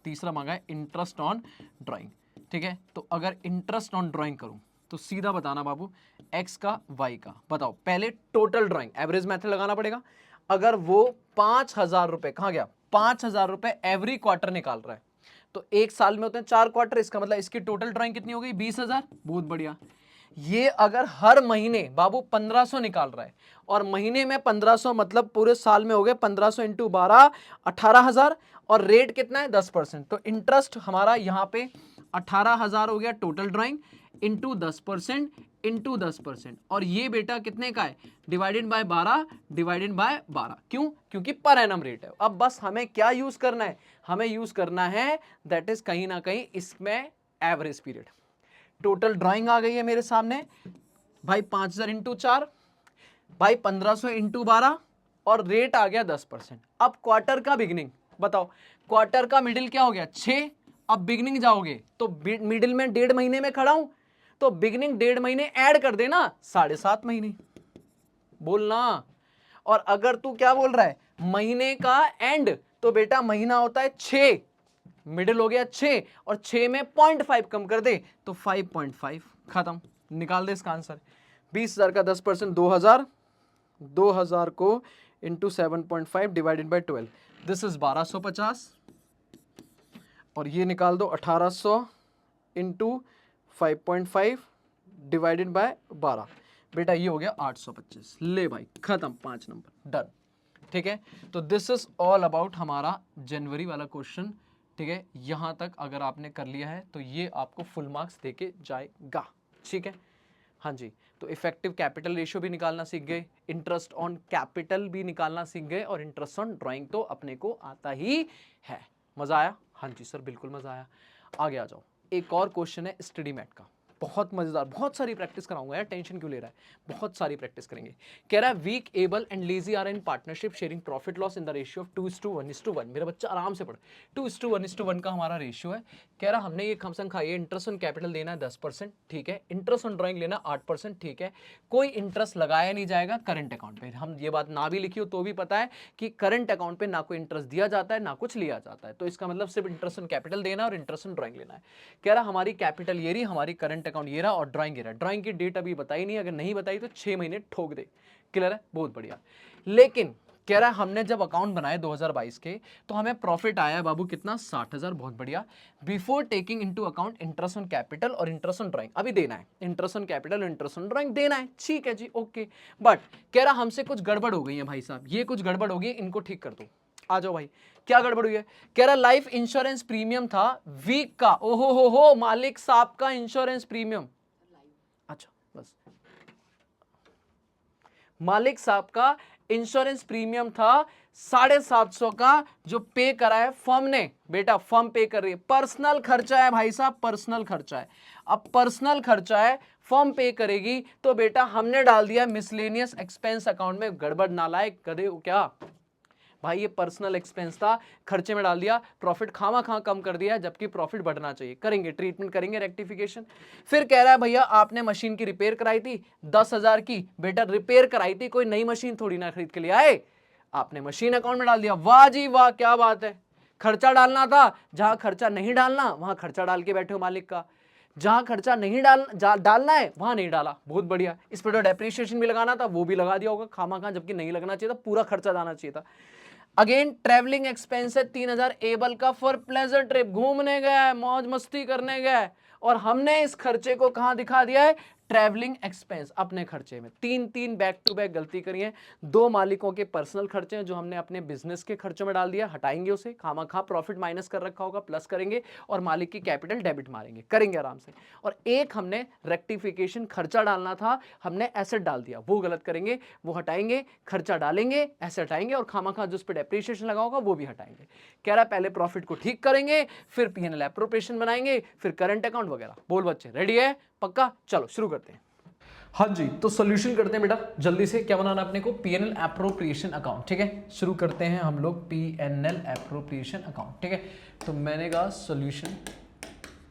[SPEAKER 1] तीसरा मांगा है इंटरेस्ट ऑन ड्राइंग। ठीक है, तो अगर इंटरेस्ट ऑन ड्राइंग करूं तो सीधा बताना बाबू, एक्स का वाई का, बताओ पहले टोटल ड्राइंग, एवरेज मेथड लगाना पड़ेगा। अगर वो 5,000 रुपए, कहां गया, 5,000 रुपए एवरी क्वार्टर निकाल रहा है, तो एक साल में होते हैं 4 क्वार्टर, इसका मतलब इसकी टोटल ड्राइंग कितनी हो गई, 20,000। बहुत बढ़िया। ये अगर हर महीने बाबू 1500 निकाल रहा है, और महीने में 1500 मतलब पूरे साल में हो गए 1500 इंटू 12, 18,000, और रेट कितना है 10%, तो इंटरेस्ट हमारा यहां पे 18,000 हो गया टोटल ड्राइंग, इंटू 10% इंटू 10%, और ये बेटा कितने का है, डिवाइडेड बाय 12, डिवाइडेड बाय 12। क्यों, क्योंकि पर एनम रेट है। अब बस हमें क्या यूज करना है, हमें यूज करना है दैट इज कहीं ना कहीं इसमें एवरेज पीरियड। टोटल ड्राइंग आ गई है मेरे सामने भाई, 5,000 इंटू 4 भाई, 1500 इंटू 12, और रेट आ गया 10%। अब क्वार्टर का बिगिनिंग बताओ, क्वार्टर का मिडिल क्या हो गया 6, अब बिगिनिंग जाओगे तो मिडिल में 1.5 महीने में खड़ा हूं, तो बिगिनिंग 1.5 महीने ऐड कर देना, 7.5 महीने बोलना। और अगर तू क्या बोल रहा है महीने का एंड, तो बेटा महीना होता है 6, मिडिल हो गया 6, और 6 में 0.5 कम कर दे तो 5.5, खत्म, निकाल दे इसका आंसर। 20,000 का 10%, 2,000, 2,000 को into 7.5 divided by 12, this is 1250, और ये निकाल दो 1800 इंटू 5.5 डिवाइडेड बाय 12, बेटा ये हो गया 825। ले भाई खत्म, 5 नंबर, डन। ठीक है, तो दिस इज ऑल अबाउट हमारा जनवरी वाला क्वेश्चन। ठीक है, यहां तक अगर आपने कर लिया है तो ये आपको फुल मार्क्स देके जाएगा। ठीक है, हाँ जी। तो इफेक्टिव कैपिटल रेशियो भी निकालना सीख गए, इंटरेस्ट ऑन कैपिटल भी निकालना सीख गए, और इंटरेस्ट ऑन ड्राइंग तो अपने को आता ही है। मजा आया? हाँ जी सर बिल्कुल मजा आया। आगे आ जाओ, एक और क्वेश्चन है स्टडी मैट का, बहुत मजेदार, बहुत सारी प्रैक्टिस कराऊंगा यार, टेंशन क्यों ले रहा है, बहुत सारी प्रैक्टिस करेंगे। कह रहा है weak, able and lazy are in partnership sharing profit loss in the ratio of 2:1:1। मेरा बच्चा आराम से पढ़, 2:1:1 का हमारा रेशियो है। कह रहा हमने ये खमसन खाई है, इंटरेस्ट ऑन कैपिटल देना है 10%, ठीक है, इंटरेस्ट ऑन ड्राइंग लेना 8%, ठीक है, कोई इंटरेस्ट लगाया नहीं जाएगा करंट अकाउंट पे। हम ये बात ना भी लिखी हो तो भी पता है कि करंट अकाउंट पे ना कोई इंटरेस्ट दिया जाता है ना कुछ लिया जाता है, तो इसका मतलब सिर्फ इंटरेस्ट ऑन कैपिटल देना और इंटरेस्ट ऑन ड्राइंग लेना है। कह रहा हमारी कैपिटल ये रही, हमारी करंट अकाउंट ये रहा, और ड्राइंग ये रहा। ड्राइंग की डेट अभी बताई नहीं, अगर नहीं बताई तो 6 महीने ठोक दे। क्लियर है, बहुत बढ़िया। लेकिन कह रहा है हमने जब अकाउंट बनाए 2022 के, तो हमें प्रॉफिट आया है बाबू कितना, 60,000, बहुत बढ़िया। Before taking into account interest on capital और इंटरेस्ट ऑन ड्राइंग, अभी देना है इंटरेस्ट ऑन कैपिटल और इंटरेस्ट ऑन ड्राइंग देना है, ठीक है जी, ओके। बट कह रहा हमसे कुछ गड़बड़ हो गई है भाई साहब, ये कुछ गड़बड़ हो गई, इनको ठीक कर दो। आ जाओ भाई, क्या गड़बड़ हुई है? कह रहा लाइफ इंश्योरेंस प्रीमियम था वीक का, ओहो हो मालिक साहब का इंश्योरेंस प्रीमियम, अच्छा बस, मालिक साहब का इंश्योरेंस प्रीमियम था 750 का, जो पे करा है फर्म ने, बेटा फर्म पे कर रही है, पर्सनल खर्चा है भाई साहब, पर्सनल खर्चा है। अब पर्सनल खर्चा है, फर्म पे करेगी, तो बेटा हमने डाल दिया मिसलेनियस एक्सपेंस अकाउंट में। गड़बड़ नालायक गधे हो क्या भाई, ये पर्सनल एक्सपेंस था, खर्चे में डाल दिया, प्रॉफिट खामा खा कम कर दिया, जबकि प्रॉफिट बढ़ना चाहिए। करेंगे ट्रीटमेंट, करेंगे रेक्टिफिकेशन। फिर कह रहा है भैया आपने मशीन की रिपेयर कराई थी 10,000 की, बेटा रिपेयर कराई थी, कोई नई मशीन थोड़ी ना खरीद के लिए आए, आपने मशीन अकाउंट में डाल दिया। वाह जी वाह, क्या बात है, खर्चा डालना था, जहां खर्चा नहीं डालना वहां खर्चा डाल के बैठे हो मालिक का, जहां खर्चा नहीं डालना है वहां नहीं डाला, बहुत बढ़िया। इस पर तो डेप्रिसिएशन भी लगाना था, वो भी लगा दिया होगा खामा खा, जबकि नहीं लगना चाहिए था, पूरा खर्चा जाना चाहिए था। अगेन ट्रेवलिंग एक्सपेंस है 3000 एबल का फॉर प्लेजर ट्रिप, घूमने गया है, मौज मस्ती करने गया है, और हमने इस खर्चे को कहां दिखा दिया है, ट्रैवलिंग एक्सपेंस अपने खर्चे में। तीन बैक टू बैक गलती करी है। दो मालिकों के पर्सनल खर्चे हैं जो हमने अपने बिजनेस के खर्चों में डाल दिया, हटाएंगे उसे, खामा प्रॉफिट माइनस कर रखा होगा, प्लस करेंगे और मालिक की कैपिटल डेबिट मारेंगे, करेंगे आराम से। और एक हमने रेक्टिफिकेशन खर्चा डालना था, हमने एसेट डाल दिया, वो गलत करेंगे, वो हटाएंगे, खर्चा डालेंगे, एसेट हटाएंगे, और खामा जो उस पर डेप्रिसिएशन लगा होगा वो भी हटाएंगे। कह रहा है पहले प्रॉफिट को ठीक करेंगे, फिर पीएनएल एप्रोप्रिएशन बनाएंगे, फिर करंट अकाउंट वगैरह। बोल बच्चे रेडी है? पक्का? चलो शुरू करते हैं। हाँ जी, तो सॉल्यूशन करते हैं बेटा जल्दी से। क्या बनाना है अपने को? PNL appropriation account. ठीक है, शुरू करते हैं हम लोग पीएनएल एप्रोप्रिएशन अकाउंट। ठीक है, तो मैंने कहा सॉल्यूशन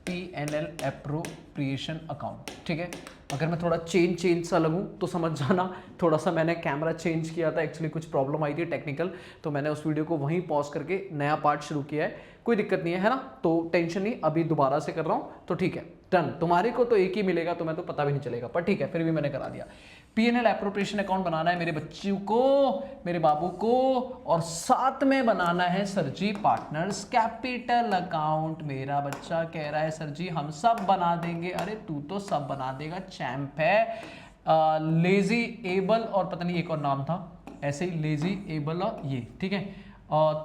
[SPEAKER 1] पीएनएल एप्रोप्रिएशन अकाउंट। ठीक है, अगर मैं थोड़ा चेंज सा लगूं तो समझ जाना, थोड़ा सा मैंने कैमरा चेंज किया था, एक्चुअली कुछ प्रॉब्लम आई थी टेक्निकल, तो मैंने उस वीडियो को वहीं पॉज करके नया पार्ट शुरू किया है। कोई दिक्कत नहीं है ना, तो टेंशन नहीं, अभी दोबारा से कर रहा हूं तो ठीक है, डन। तुम्हारे को तो एक ही मिलेगा, तुम्हें तो पता भी नहीं चलेगा, पर ठीक है, फिर भी मैंने करा दिया। पीएनएल एप्रोप्रिएशन अकाउंट बनाना है मेरे बच्चों को, मेरे बाबू को, और साथ में बनाना है सर जी पार्टनर्स कैपिटल अकाउंट। मेरा बच्चा कह रहा है सर जी हम सब बना देंगे। अरे तू तो सब बना देगा, चैंप है। लेजी एबल और पता नहीं एक और नाम था, ऐसे ही लेजी एबल और ये। ठीक है,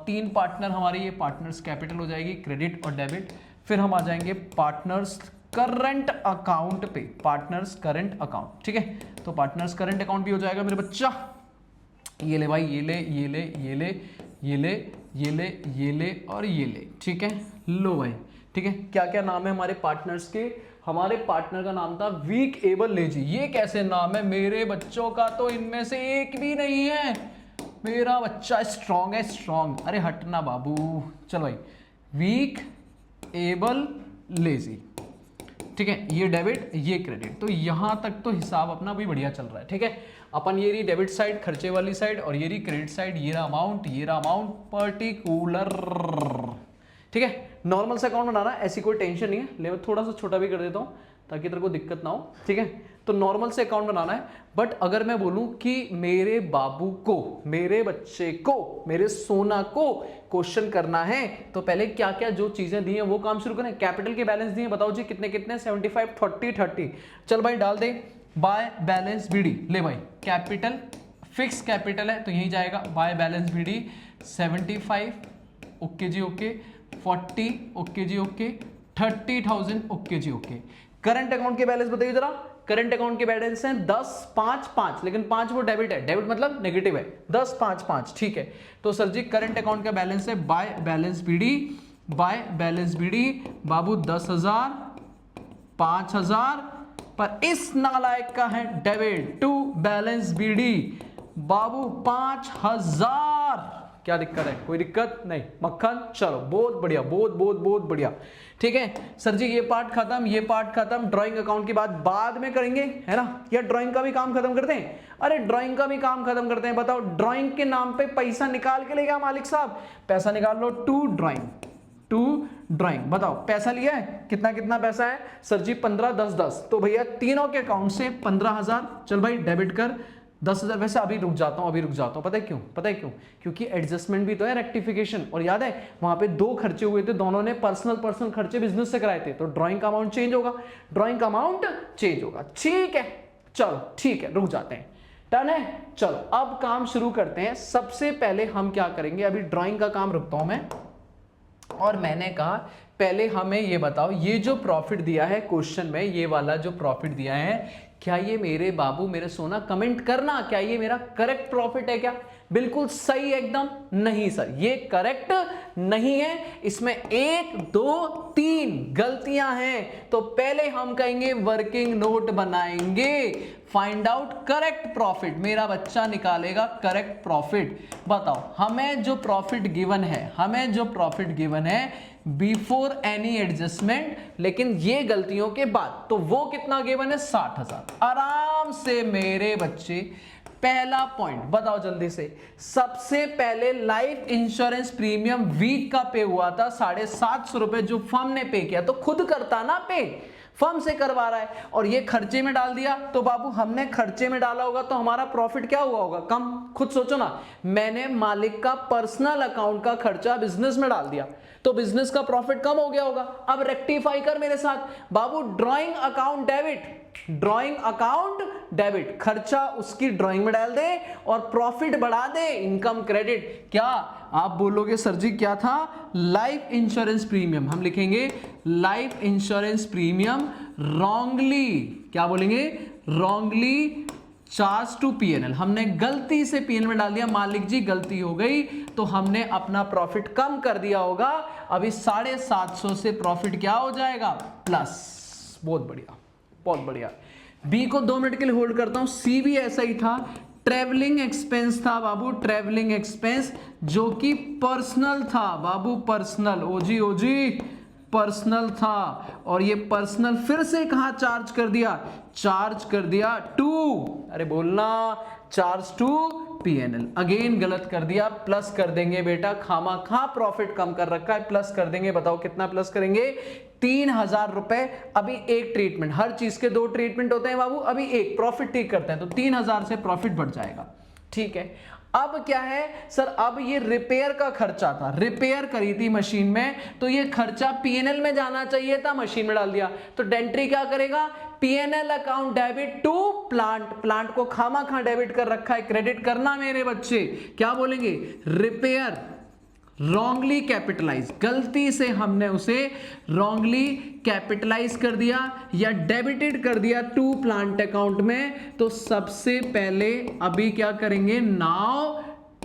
[SPEAKER 1] तीन पार्टनर हमारे, ये पार्टनर्स कैपिटल हो जाएगी, क्रेडिट और डेबिट। फिर हम आ जाएंगे पार्टनर्स करंट अकाउंट पे, पार्टनर्स करंट अकाउंट। ठीक है, तो पार्टनर्स करंट अकाउंट भी हो जाएगा मेरे बच्चा। ये ले भाई, ये ले, ये ले, ये ले, ये ले, ये ले, ये ले और ये ले। ठीक है, लो भाई। ठीक है, क्या क्या नाम है हमारे पार्टनर्स के? हमारे पार्टनर का नाम था वीक एबल लेजी। ये कैसे नाम है मेरे बच्चों का? तो इनमें से एक भी नहीं है। मेरा बच्चा स्ट्रांग है, स्ट्रांग। अरे हटना बाबू। चलो भाई, वीक एबल लेजी। ठीक है, ये डेबिट ये क्रेडिट, तो यहां तक तो हिसाब अपना भी बढ़िया चल रहा है। ठीक है, अपन ये रही डेबिट साइड, खर्चे वाली साइड, और ये रही क्रेडिट साइड। ये रहा अमाउंट, ये रहा अमाउंट पर्टिकुलर। ठीक है, नॉर्मल से अकाउंट बनाना, ऐसी कोई टेंशन नहीं है। लेकिन थोड़ा सा छोटा भी कर देता हूं ताकि तेरे को दिक्कत ना हो। ठीक है, तो नॉर्मल से अकाउंट बनाना है। बट अगर मैं बोलूं कि मेरे बाबू को, मेरे बच्चे को, मेरे सोना को क्वेश्चन करना है, तो पहले क्या क्या जो चीजें दी हैं वो काम शुरू करें। कैपिटल के बैलेंस दिए, बताओ जी कितने कितने? 75 30 30। चल भाई डाल दे, बाय बैलेंस बीडी। ले भाई, कैपिटल फिक्स कैपिटल है तो यही जाएगा, बाय बैलेंस बीडी 75। ओके जी ओके। 40 ओके जी ओके। 30,000 ओके जी ओके। करंट अकाउंट के बैलेंस बताइए जरा। करंट अकाउंट के बैलेंस हैं 10 5 5, लेकिन 5 वो डेबिट है, डेबिट मतलब नेगेटिव है। 10 5 5। ठीक है, तो सर जी करंट अकाउंट का बैलेंस है by balance BD, by balance BD बाबू 10,000 5,000, पर इस नालायक का है डेबिट टू बैलेंस बीडी बाबू 5,000। क्या दिक्कत है? कोई दिक्कत नहीं, मक्खन। चलो बहुत बढ़िया, बहुत बढ़िया। ठीक है सर जी, ये पार्ट खत्म, ये पार्ट खत्म। ड्राइंग अकाउंट की बात बाद में करेंगे, है ना? या ड्राइंग का भी काम खत्म करते हैं? अरे ड्राइंग का भी काम खत्म करते हैं। बताओ, ड्राइंग के नाम पे पैसा निकाल के लेगा मालिक साहब? पैसा निकाल लो टू ड्राइंग, टू ड्राइंग। बताओ पैसा लिया है, कितना कितना पैसा है? सर जी 15 10 10। तो भैया तीनों के अकाउंट से 15,000 चल भाई डेबिट कर। 10,000 वैसे अभी रुक जाता हूं, पता है क्यों? क्योंकि एडजस्टमेंट भी तो है, रेक्टिफिकेशन। और याद है वहां पे दो खर्चे हुए थे, दोनों ने पर्सनल खर्चे बिजनेस से कराए थे, तो ड्राइंग का अमाउंट चेंज होगा, ठीक है। चलो ठीक है, रुक जाते हैं, डन है। चलो अब काम शुरू करते हैं। सबसे पहले हम क्या करेंगे, अभी ड्राइंग का काम रुकता हूं मैं, और मैंने कहा पहले हमें ये बताओ, ये जो प्रॉफिट दिया है क्वेश्चन में, ये वाला जो प्रॉफिट दिया है, क्या ये मेरे बाबू मेरे सोना कमेंट करना, क्या ये मेरा करेक्ट प्रॉफिट है? क्या बिल्कुल सही एकदम? नहीं सर, ये करेक्ट नहीं है, इसमें 1 2 3 गलतियां हैं। तो पहले हम कहेंगे वर्किंग नोट बनाएंगे, फाइंड आउट करेक्ट प्रॉफिट। मेरा बच्चा निकालेगा करेक्ट प्रॉफिट। बताओ हमें जो प्रॉफिट गिवन है बिफोर एनी एडजस्टमेंट, लेकिन ये गलतियों के बाद, तो वो कितना गिवन है? 60,000। आराम से मेरे बच्चे, पहला पॉइंट बताओ जल्दी से। सबसे पहले लाइफ इंश्योरेंस प्रीमियम वीक का पे हुआ था 750 रुपए, जो फर्म ने पे किया, तो खुद करता ना पे। फर्म से करवा रहा है और ये खर्चे में डाल दिया, तो बाबू हमने खर्चे में डाला होगा तो हमारा प्रॉफिट क्या हुआ होगा? कम। खुद सोचो ना, मैंने मालिक का पर्सनल अकाउंट का खर्चा बिजनेस में डाल दिया तो बिजनेस का प्रॉफिट कम हो गया होगा। अब रेक्टिफाई कर मेरे साथ बाबू, drawing account debit, drawing account debit, खर्चा उसकी ड्राइंग में डाल दे और प्रॉफिट बढ़ा दे, इनकम क्रेडिट। क्या आप बोलोगे सर जी क्या था? Life insurance premium. हम लिखेंगे लाइफ इंश्योरेंस प्रीमियम रॉन्गली, क्या बोलेंगे? Wrongly charge to PNL. हमने गलती से पीएनएल में डाल दिया, मालिक जी गलती हो गई, तो हमने अपना प्रॉफिट कम कर दिया होगा। अभी 750 से प्रॉफिट क्या हो जाएगा? प्लस। बहुत बढ़िया, बहुत बढ़िया। बी को 2 मिनट के लिए होल्ड करता हूं। सी भी ऐसा ही था, ट्रेवलिंग एक्सपेंस था बाबू, ट्रेवलिंग एक्सपेंस जो कि पर्सनल था बाबू, पर्सनल, ओजी ओजी पर्सनल था। और ये पर्सनल फिर से कहां चार्ज कर दिया? चार्ज कर दिया टू, अरे बोलना, चार्ज टू पीएनएल। अगेन गलत कर दिया, प्लस कर देंगे बेटा, खामा खा प्रॉफिट कम कर रखा है, प्लस कर देंगे। बताओ कितना प्लस करेंगे? 3000 रुपए। अभी एक ट्रीटमेंट, हर चीज के 2 ट्रीटमेंट होते हैं बाबू, अभी एक प्रॉफिट ठीक करते हैं तो 3000 से प्रॉफिट बढ़ जाएगा। ठीक है, अब क्या है सर? अब ये रिपेयर का खर्चा था, रिपेयर करी थी मशीन में, तो ये खर्चा पीएनएल में जाना चाहिए था, मशीन में डाल दिया। तो डेंट्री क्या करेगा? PNL account debit to plant, plant को खामा खा डेबिट कर रखा है, क्रेडिट करना मेरे बच्चे। क्या बोलेंगे? रिपेयर रॉन्गली कैपिटलाइज, गलती से हमने उसे रॉन्गली कैपिटलाइज कर दिया या डेबिटेड कर दिया टू प्लांट अकाउंट में, तो सबसे पहले अभी क्या करेंगे? नाउ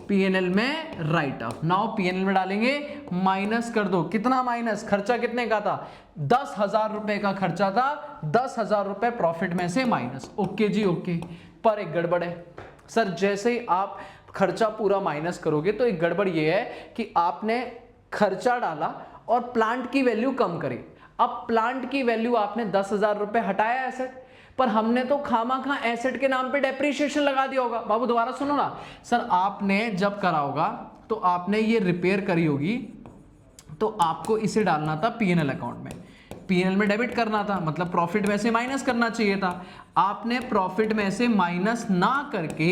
[SPEAKER 1] पीएनएल में राइट ऑफ, नाउ पीएनएल में डालेंगे, माइनस कर दो। कितना माइनस? खर्चा कितने का था? 10,000 रुपए का खर्चा था, 10,000 रुपए प्रॉफिट में से माइनस। ओके जी ओके। पर एक गड़बड़ है सर, जैसे ही आप खर्चा पूरा माइनस करोगे तो एक गड़बड़ ये है कि आपने खर्चा डाला और प्लांट की वैल्यू कम करी। अब प्लांट की वैल्यू आपने 10,000 रुपए हटाया एसेट, पर हमने तो खामा एसेट के नाम पे डेप्रीशिएशन लगा दिया होगा। बाबू दोबारा सुनो ना सर, आपने जब करा होगा तो आपने ये रिपेयर करी होगी, तो आपको इसे डालना था पीएनएल अकाउंट में, पीएनएल में डेबिट करना था, मतलब प्रॉफिट में से माइनस करना चाहिए था। आपने प्रॉफिट में से माइनस ना करके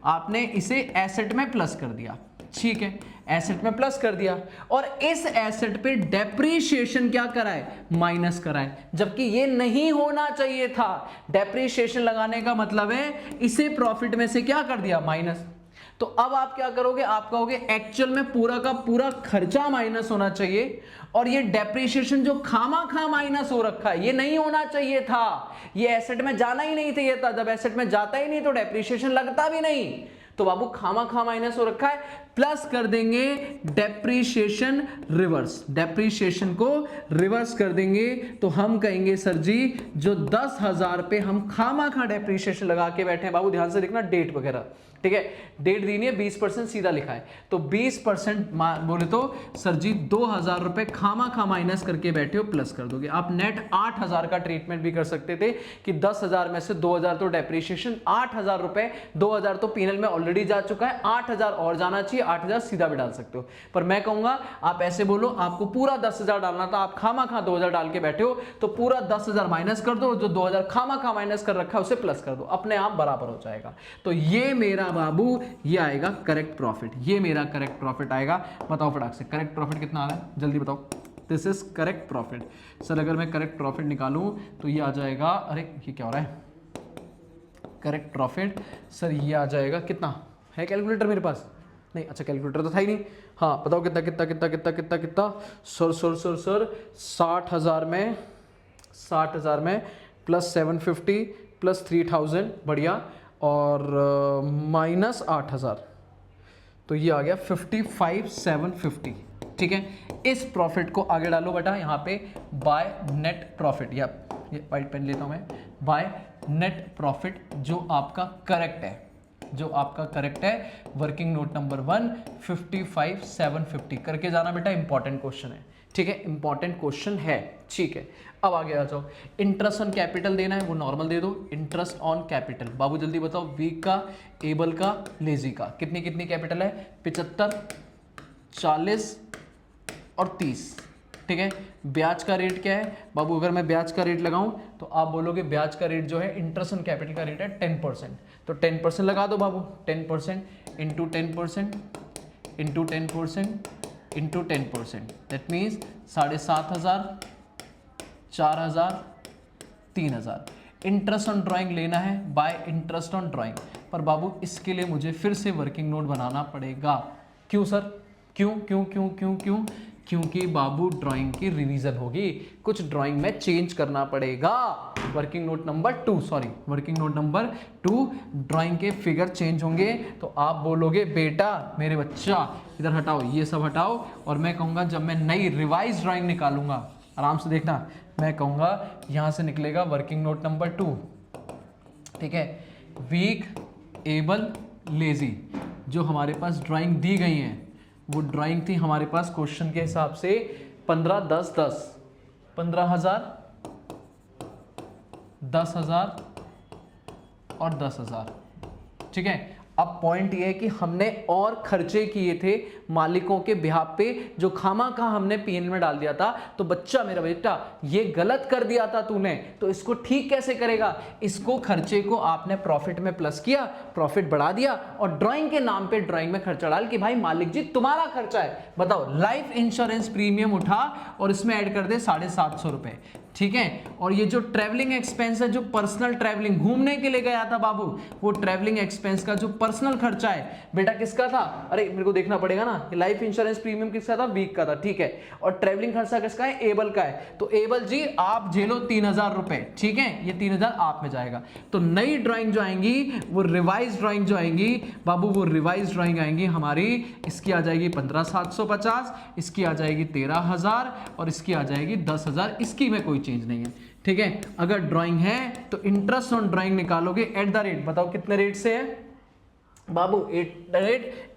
[SPEAKER 1] आपने इसे एसेट में प्लस कर दिया। ठीक है, एसेट में प्लस कर दिया और इस एसेट पे डेप्रीशिएशन क्या कराए? माइनस कराए, जबकि ये नहीं होना चाहिए था। डेप्रीशिएशन लगाने का मतलब है इसे प्रॉफिट में से क्या कर दिया? माइनस। तो अब आप क्या करोगे? आप कहोगे एक्चुअल में पूरा का पूरा खर्चा माइनस होना चाहिए और ये डेप्रीशिएशन जो खामा खा माइनस हो रखा है ये नहीं होना चाहिए था, ये एसेट में जाना ही नहीं चाहिए था। जब एसेट में जाता ही नहीं तो डेप्रीशिएशन लगता भी नहीं, तो बाबू खामा खा माइनस हो रखा है, प्लस कर देंगे डेप्रीशिएशन रिवर्स, डेप्रीशिएशन को रिवर्स कर देंगे। तो हम कहेंगे सर जी जो 10,000 पे हम खामा खा डेप्रीशिएशन लगा के बैठे हैं, बाबू ध्यान से देखना डेट वगैरह, ठीक है, डेट दी नहीं है, 20% सीधा लिखा है, तो 20% बोले तो सर जी 2,000 रुपए खामा खा माइनस करके बैठे हो, प्लस कर दोगे। आप नेट 8,000 का ट्रीटमेंट भी कर सकते थे कि 10,000 में से 2,000 तो डेप्रीशिएशन, 8,000 रुपए, 2,000 तो पीएनएल में ऑलरेडी जा चुका है, 8,000 और जाना चाहिए, 8,000 सीधा भी डाल सकते हो। पर मैं कहूंगा आप ऐसे बोलो, आपको पूरा 10,000 डालना था, आप खामा खा 2,000 डाल के बैठे हो, तो पूरा 10,000 माइनस कर दो, जो 2,000 खामा खा माइनस कर रखा है उसे प्लस कर दो, अपने आप बराबर हो जाएगा। तो ये मेरा बाबू ये आएगा करेक्ट प्रॉफिट, ये मेरा करेक्ट प्रॉफिट आएगा। बताओ फटाक से करेक्ट प्रॉफिट कितना आ रहा है, जल्दी बताओ। This is correct profit. Sir अगर मैं करेक्ट प्रॉफिट निकालूं तो ये आ जाएगा, अरे ये क्या हो रहा है, करेक्ट प्रॉफिट सर ये आ जाएगा, कितना है कैलकुलेटर मेरे पास? नहीं, अच्छा कैलकुलेटर तो था ही नहीं। हाँ बताओ कितना कितना कितना कितना कितना कितना? सर सर सर सर 60,000 में, 60,000 में प्लस 750 प्लस 3,000, बढ़िया, और माइनस 8,000, तो ये आ गया 55,750। ठीक है, इस प्रॉफिट को आगे डालो बेटा यहाँ पे बाय नेट प्रॉफिट, या ये वाइट पेन लेता हूँ मैं, बाय नेट प्रॉफिट जो आपका करेक्ट है, जो आपका करेक्ट है, वर्किंग नोट नंबर 1 55,750 करके जाना बेटा, इंपॉर्टेंट क्वेश्चन है। ठीक है, इंपॉर्टेंट क्वेश्चन है। ठीक है, अब आगे आ जाओ। इंटरेस्ट ऑन कैपिटल देना है वो नॉर्मल दे दो, इंटरेस्ट ऑन कैपिटल। बाबू जल्दी बताओ, वीक का, एबल का, लेजी का, कितनी कितनी कैपिटल है? 75, 40 और 30। ठीक है, ब्याज का रेट क्या है बाबू? अगर मैं ब्याज का रेट लगाऊं तो आप बोलोगे ब्याज का रेट जो है इंटरेस्ट ऑन कैपिटल का रेट है 10%, तो 10% लगा दो बाबू। 10% into 10% into 10% into 10%, that means 7,500, 4,000, 3,000। Interest on drawing लेना है बाय इंटरेस्ट ऑन ड्राइंग, पर बाबू इसके लिए मुझे फिर से वर्किंग नोट बनाना पड़ेगा। क्यों सर? क्यों क्यों क्यों क्यों क्यों? क्योंकि बाबू ड्राइंग की रिवीजन होगी, कुछ ड्राइंग में चेंज करना पड़ेगा। Working note number 2, sorry working note number 2, drawing के फिगर चेंज होंगे तो आप बोलोगे बेटा मेरे बच्चा इधर हटाओ, ये सब हटाओ, और मैं कहूँगा जब मैं नई रिवाइज ड्राइंग निकालूंगा, आराम से देखना, मैं कहूँगा यहाँ से निकलेगा वर्किंग नोट नंबर 2, ठीक है। वीक, एबल, लेजी, जो हमारे पास ड्राइंग दी गई है वो ड्राइंग थी हमारे पास क्वेश्चन के हिसाब से 15, 10, 10, 15,000, 10,000 और 10,000, ठीक है। अब पॉइंट ये है कि हमने और खर्चे किए थे मालिकों के बिहाफ पे, जो खामा खा हमने पीएनएल में डाल दिया था। तो बच्चा मेरा बेटा ये गलत कर दिया था तूने, तो इसको ठीक कैसे करेगा? इसको खर्चे को आपने प्रॉफिट में प्लस किया, प्रॉफिट बढ़ा दिया, और ड्राइंग के नाम पे ड्राइंग में खर्चा डाल कि भाई मालिक जी तुम्हारा खर्चा है, बताओ लाइफ इंश्योरेंस प्रीमियम उठा और इसमें ऐड कर दे 750 रुपए, ठीक है। और ये जो ट्रैवलिंग एक्सपेंस है, जो पर्सनल ट्रैवलिंग घूमने के लिए गया था बाबू, वो ट्रैवलिंग एक्सपेंस का जो पर्सनल खर्चा है बेटा किसका था? अरे मेरे को देखना पड़ेगा ना, लाइफ इंश्योरेंस प्रीमियम किसका था? वीक का था, ठीक है। और ट्रैवलिंग खर्चा किसका है? एबल का है। तो एबल जी आप झेलो 3,000 रुपए, ठीक है, ये 3,000 आप में जाएगा। तो नई ड्राइंग जो आएंगी वो रिवाइज ड्राइंग जो आएंगी बाबू, वो रिवाइज ड्राइंग आएंगी हमारी, इसकी आ जाएगी 15,750, इसकी आ जाएगी 13,000 और इसकी आ जाएगी 10,000, इसकी में कोई चेंज नहीं है, ठीक है। अगर ड्राइंग है तो इंटरेस्ट ऑन ड्राइंग निकालोगे एट द रेट, बताओ कितने रेट से है बाबू?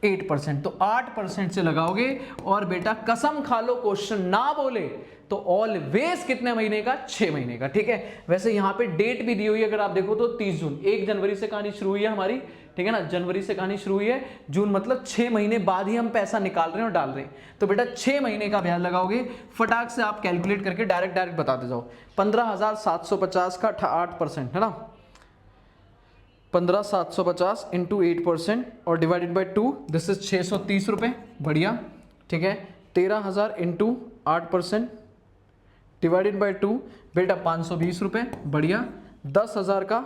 [SPEAKER 1] 8%, तो 8% से लगाओगे। और बेटा कसम खा लो क्वेश्चन ना बोले तो ऑलवेज कितने महीने का? 6 महीने का, ठीक है। वैसे यहाँ पे डेट भी दी हुई है, अगर आप देखो तो 30 जून, 1 जनवरी से कहानी शुरू हुई है हमारी, ठीक है ना, जनवरी से कहानी शुरू हुई है, जून मतलब 6 महीने बाद ही हम पैसा निकाल रहे हैं और डाल रहे हैं। तो बेटा 6 महीने का ब्याज लगाओगे, फटाक से आप कैलकुलेट करके डायरेक्ट बताते जाओ। 15,750 का 8% है ना, 15,750 इंटू 8% और डिवाइडेड बाई 2, दिस इज 630 रुपए, बढ़िया, ठीक है। 13,000 इंटू 8% डिवाइडेड बाई 2, बेटा 520 रुपए, बढ़िया। 10,000 का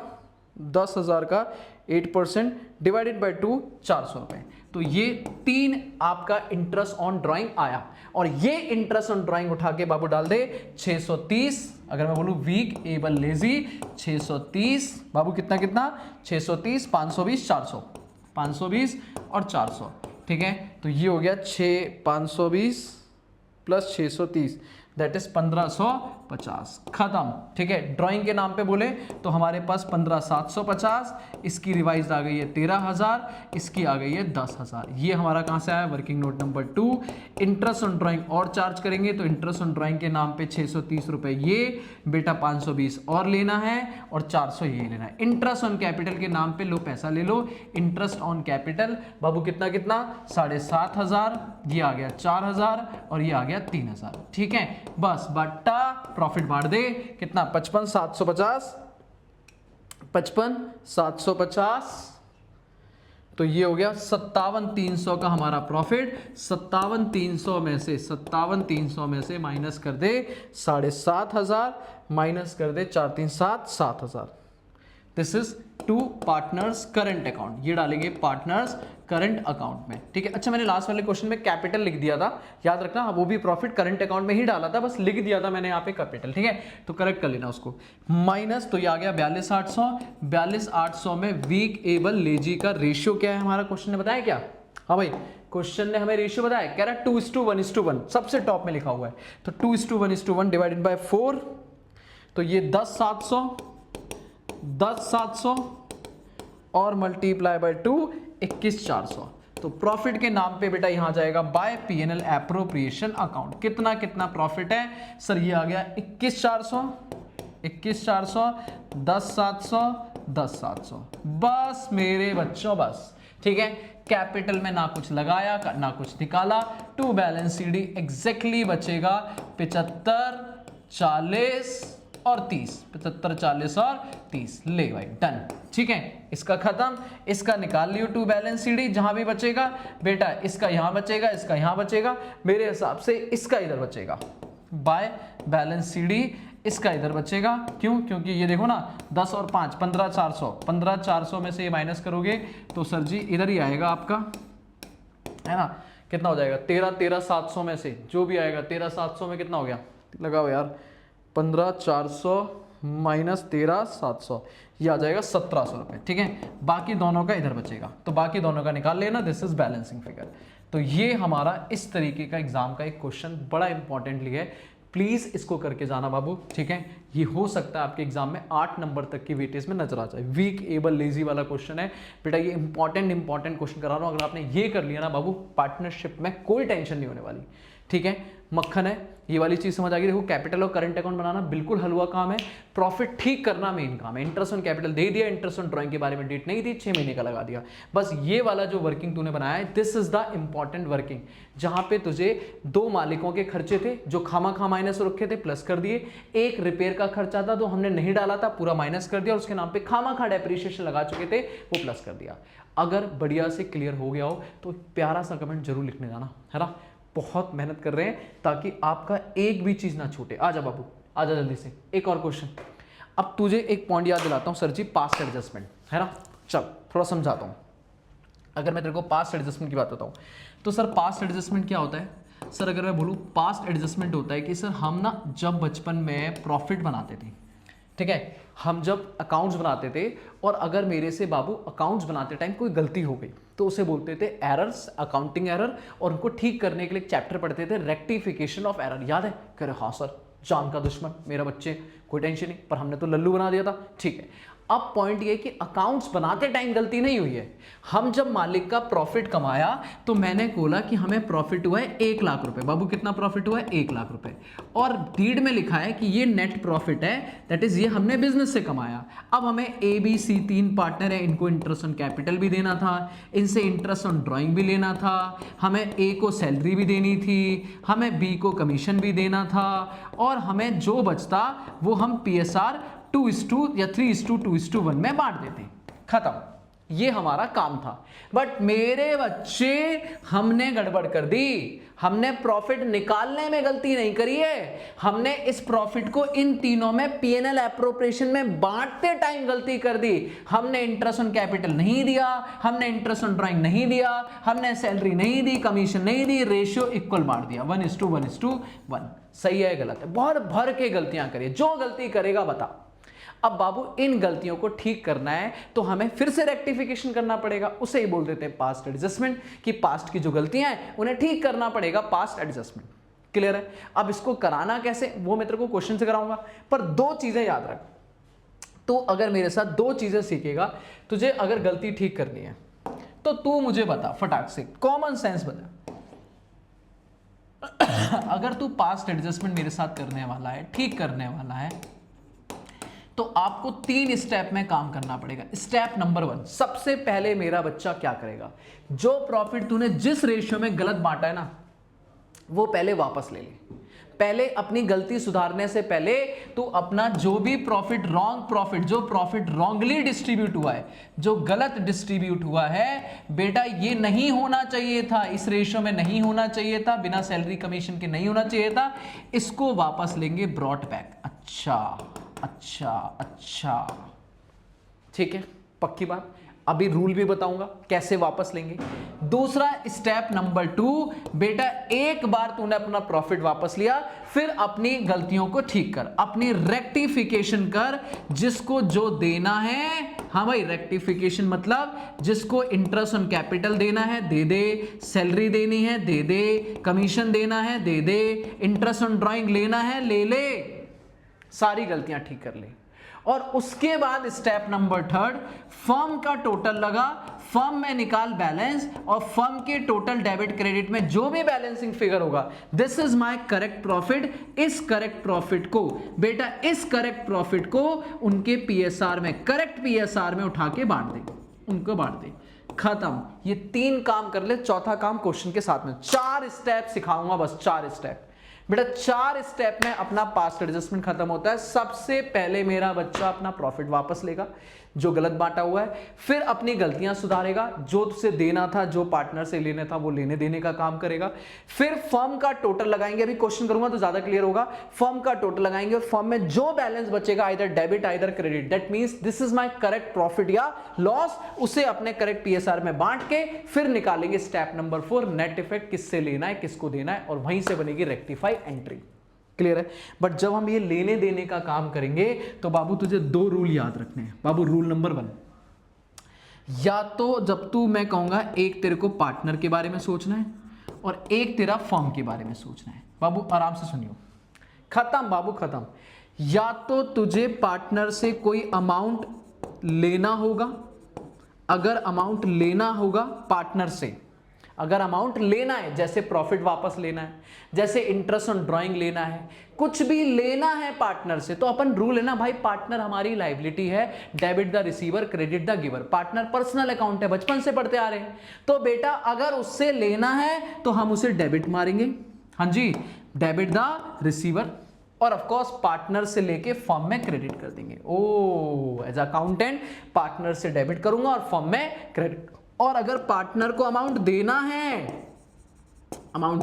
[SPEAKER 1] 8% डिवाइडेड बाई 2, 400 रुपए। तो ये 3 आपका इंटरेस्ट ऑन ड्राइंग आया, और ये इंटरेस्ट ऑन ड्राइंग उठा के बाबू डाल दे 630। अगर मैं बोलूं वीक, एबल, लेजी, 630 बाबू, कितना कितना? 630, 520, 400, 520 और 400, ठीक है। तो ये हो गया 520 प्लस 630, दैट इज 1550, खत्म, ठीक है। ड्राइंग के नाम पे बोले तो हमारे पास 15,750, इसकी रिवाइज आ गई है 13,000, इसकी आ गई है 10,000। ये हमारा कहाँ से आया? Working note number 2। Interest on drawing और चार्ज करेंगे तो इंटरेस्ट ऑन ड्राइंग के नाम पे 630 रुपए ये, बेटा 520 और लेना है और 400 ये लेना है। इंटरेस्ट ऑन कैपिटल के नाम पे लो पैसा ले लो, इंटरेस्ट ऑन कैपिटल बाबू कितना कितना? 7,500, ये आ गया 4,000 और ये आ गया 3,000, ठीक है। बस बट्टा प्रॉफिट बांट दे, कितना? 55,750, 55,750, तो ये हो गया 57,300 का हमारा प्रॉफिट। 57,300 में से माइनस कर दे 7,500, माइनस कर दे 4 3 7, 7,000। This is two partners current account, ये डालेंगे पार्टनर्स करंट अकाउंट में, ठीक है। अच्छा मैंने लास्ट वाले क्वेश्चन में कैपिटल लिख दिया था, याद रखना, वो भी प्रॉफिट करंट अकाउंट में ही डाला था, बस लिख दिया था मैंने यहाँ पे कैपिटल, ठीक है। तो करेक्ट कर लेना उसको। माइनस, तो ये आ गया 42,800, 42,800 में वीक, एबल, लेजी का रेशियो क्या है हमारा? क्वेश्चन ने बताया क्या? हाँ भाई, क्वेश्चन ने हमें रेशियो बताया, कह रहा है 2:1:1, सबसे टॉप में लिखा हुआ है। तो 2:1:1 डिवाइडेड बाय 4, तो ये 10,700 और मल्टीप्लाई बाय 2, 21,400। तो प्रॉफिट के नाम पे बेटा यहां जाएगा बाय पीएनएल एप्रोप्रिएशन अकाउंट। कितना कितना प्रॉफिट है सर? ये आ गया 21,400, 10,700, 10,700, बस मेरे बच्चों बस, ठीक है। कैपिटल में ना कुछ लगाया ना कुछ निकाला, टू बैलेंस सीडी एग्जैक्टली बचेगा 75, 40 और 30, 75, 40 और 30। ले भाई डन, ठीक है, इसका खत्म। इसका निकाल लियो टू बैलेंस सीडी, जहां भी बचेगा बेटा इसका यहां बचेगा, इसका यहां बचेगा, मेरे हिसाब से इसका इधर बचेगा बाय बैलेंस सीडी, इसका इधर बचेगा। क्यों? क्योंकि ये देखो ना 10 और 5 15,400, 15,400 में से ये माइनस करोगे तो सर जी इधर ही आएगा आपका, है ना, कितना हो जाएगा 13,700 में से जो भी आएगा 13,700 में कितना हो गया, लगाओ यार, 15,400 माइनस 13,700, ये आ जाएगा 1,700 रुपये, ठीक है। बाकी दोनों का इधर बचेगा, तो बाकी दोनों का निकाल लेना, दिस इज बैलेंसिंग फिगर। तो ये हमारा इस तरीके का एग्जाम का एक क्वेश्चन बड़ा इंपॉर्टेंटली है, प्लीज इसको करके जाना बाबू, ठीक है। ये हो सकता है आपके एग्जाम में 8 नंबर तक की वेटेज में नजर आ जाए। वीक, एबल, लेजी वाला क्वेश्चन है बेटा, ये इंपॉर्टेंट क्वेश्चन करा रहा हूं। अगर आपने ये कर लिया ना बाबू, पार्टनरशिप में कोई टेंशन नहीं होने वाली, ठीक है। मक्खन है, ये वाली चीज समझ आ गई। देखो कैपिटल और करंट अकाउंट बनाना बिल्कुल हलवा काम है, प्रॉफिट ठीक करना मेन काम है। इंटरेस्ट ऑन कैपिटल दे दिया, इंटरेस्ट ऑन ड्राइंग के बारे में डेट नहीं दी, 6 महीने का लगा दिया, बस ये वाला जो वर्किंग तूने बनाया है, this is the important working, जहां पे तुझे 2 मालिकों के खर्चे थे जो खामा खा माइनस रखे थे, प्लस कर दिए। एक रिपेयर का खर्चा था जो हमने नहीं डाला था, पूरा माइनस कर दिया, और उसके नाम पे खामा खा डेप्रिसिएशन लगा चुके थे, वो प्लस कर दिया। अगर बढ़िया से क्लियर हो गया हो तो प्यारा सा कमेंट जरूर लिखने जाना, है ना। बहुत मेहनत कर रहे हैं ताकि आपका एक भी चीज ना छूटे। आजा बाबू, आजा जल्दी से। एक और क्वेश्चन, अब तुझे एक पॉइंट याद दिलाता हूं सर जी, पास्ट एडजस्टमेंट, है ना। चल थोड़ा समझाता हूं। अगर मैं तेरे को पास्ट एडजस्टमेंट की बात बताऊं तो सर पास्ट एडजस्टमेंट क्या होता है सर? अगर मैं बोलूं पास्ट एडजस्टमेंट होता है कि सर हम ना जब बचपन में प्रॉफिट बनाते थे, ठीक है, हम जब अकाउंट्स बनाते थे और अगर मेरे से बाबू अकाउंट्स बनाते टाइम कोई गलती हो गई तो उसे बोलते थे एरर्स, अकाउंटिंग एरर, और उनको ठीक करने के लिए एक चैप्टर पढ़ते थे रेक्टिफिकेशन ऑफ एरर। याद है? कह रहे हाँ सर, जान का दुश्मन मेरा बच्चे, कोई टेंशन नहीं, पर हमने तो लल्लू बना दिया था, ठीक है। अब पॉइंट ये कि अकाउंट्स बनाते टाइम गलती नहीं हुई है। हम जब मालिक का प्रॉफिट कमाया तो मैंने बोला कि हमें प्रॉफिट हुआ है 1 लाख रुपए। बाबू कितना प्रॉफिट हुआ है? 1 लाख रुपए। और डीड में लिखा है कि ये नेट प्रॉफिट है, दैट इज ये हमने बिजनेस से कमाया। अब हमें ए बी सी 3 पार्टनर है, इनको इंटरेस्ट ऑन कैपिटल भी देना था, इनसे इंटरेस्ट ऑन ड्राइंग भी लेना था, हमें ए को सैलरी भी देनी थी, हमें बी को कमीशन भी देना था, और हमें जो बचता वो हम PSR 2:2 या 3:2:1 में बांट देते। खत्म, ये हमारा काम था। बट मेरे बच्चे हमने गड़बड़ कर दी, हमने प्रॉफिट निकालने में गलती नहीं करी है, हमने इस प्रॉफिट को इन तीनों में P&L एप्रोप्रिएशन में बांटते टाइम गलती कर दी। हमने इंटरेस्ट ऑन कैपिटल नहीं दिया, हमने इंटरेस्ट ऑन ड्राइंग नहीं दिया, हमने सैलरी नहीं दी, कमीशन नहीं दी, रेशियो इक्वल बांट दिया 1:1:1। सही है गलत है? बहुत भर के गलतियां करिए, जो गलती करेगा बता। अब बाबू इन गलतियों को ठीक करना है तो हमें फिर से रेक्टिफिकेशन करना पड़ेगा, उसे ही बोल देते हैं पास्ट एडजस्टमेंट, कि पास्ट की जो गलतियां हैं उन्हें ठीक करना पड़ेगा, पास्ट एडजस्टमेंट। क्लियर है? अब इसको कराना कैसे वो मैं तेरे को क्वेश्चन से कराऊंगा, पर 2 चीजें याद रख। तो अगर मेरे साथ 2 चीजें सीखेगा, तुझे अगर गलती ठीक करनी है तो तू मुझे बता फटाक से, कॉमन सेंस बता। अगर तू पास्ट एडजस्टमेंट मेरे साथ करने वाला है, ठीक करने वाला है, तो आपको 3 स्टेप में काम करना पड़ेगा। स्टेप नंबर 1, सबसे पहले मेरा बच्चा क्या करेगा, जो प्रॉफिट तूने जिस रेशियो में गलत बांटा है ना, वो पहले वापस ले ले। पहले अपनी गलती सुधारने से पहले तू अपना जो भी प्रॉफिट, रॉन्ग प्रॉफिट, जो प्रॉफिट रॉन्गली डिस्ट्रीब्यूट हुआ है, जो गलत डिस्ट्रीब्यूट हुआ है, बेटा ये नहीं होना चाहिए था, इस रेशियो में नहीं होना चाहिए था, बिना सैलरी कमीशन के नहीं होना चाहिए था, इसको वापस लेंगे ब्रॉट बैक। अच्छा अच्छा अच्छा, ठीक है, पक्की बात। अभी रूल भी बताऊंगा कैसे वापस लेंगे। दूसरा स्टेप नंबर 2, बेटा एक बार तूने अपना प्रॉफिट वापस लिया, फिर अपनी गलतियों को ठीक कर, अपनी रेक्टिफिकेशन कर, जिसको जो देना है, हाँ भाई रेक्टिफिकेशन मतलब जिसको इंटरेस्ट ऑन कैपिटल देना है दे दे, सैलरी देनी है दे दे, कमीशन देना है दे दे, इंटरेस्ट ऑन ड्राइंग लेना है ले ले, सारी गलतियां ठीक कर ले। और उसके बाद स्टेप नंबर 3, फर्म का टोटल लगा, फर्म में निकाल बैलेंस, और फर्म के टोटल डेबिट क्रेडिट में जो भी बैलेंसिंग फिगर होगा, this is my correct profit. इस करेक्ट प्रॉफिट को बेटा, इस करेक्ट प्रॉफिट को उनके PSR में, करेक्ट PSR में उठा के बांट दे, उनको बांट दे। खत्म। ये 3 काम कर ले, चौथा काम क्वेश्चन के साथ में। 4 स्टेप सिखाऊंगा बस, 4 स्टेप बेटा। 4 स्टेप में अपना पास्ट एडजस्टमेंट खत्म होता है। सबसे पहले मेरा बच्चा अपना प्रॉफिट वापस लेगा जो गलत बांटा हुआ है, फिर अपनी गलतियां सुधारेगा, जो तुझसे देना था, जो पार्टनर से लेने था, वो लेने देने का काम करेगा। फिर फर्म का टोटल लगाएंगे, अभी क्वेश्चन करूंगा तो ज्यादा क्लियर होगा। फर्म का टोटल लगाएंगे और फर्म में जो बैलेंस बचेगा, either debit either credit, that means this is my correct profit या लॉस, उसे अपने करेक्ट पीएसआर में बांट के फिर निकालेंगे स्टेप नंबर 4, नेट इफेक्ट, किससे लेना है, किसको देना है, और वहीं से बनेगी रेक्टिफाई एंट्री। क्लियर है? बट जब हम ये लेने देने का काम करेंगे तो बाबू तुझे 2 रूल याद रखने हैं बाबू। रूल नंबर 1, या तो जब तू मैं कहूंगा, एक तेरे को पार्टनर के बारे में सोचना है और एक तेरा फर्म के बारे में सोचना है। बाबू आराम से सुनियो, खत्म बाबू खत्म। या तो तुझे पार्टनर से कोई अमाउंट लेना होगा, अगर अमाउंट लेना होगा पार्टनर से, अगर अमाउंट लेना है, जैसे प्रॉफिट वापस लेना है, जैसे इंटरेस्ट ऑन ड्राइंग लेना है, कुछ भी लेना है पार्टनर से, तो अपन रूल है ना भाई, पार्टनर हमारी लायबिलिटी है, debit the receiver credit the giver. Partner personal account है, बचपन से पढ़ते आ रहे हैं। तो बेटा अगर उससे लेना है तो हम उसे डेबिट मारेंगे, हाँ जी, डेबिट द रिसीवर, और ऑफ कोर्स पार्टनर से लेके फर्म में क्रेडिट कर देंगे। ओ एज अकाउंटेंट पार्टनर से डेबिट करूंगा और फर्म में क्रेडिट। और अगर पार्टनर को अमाउंट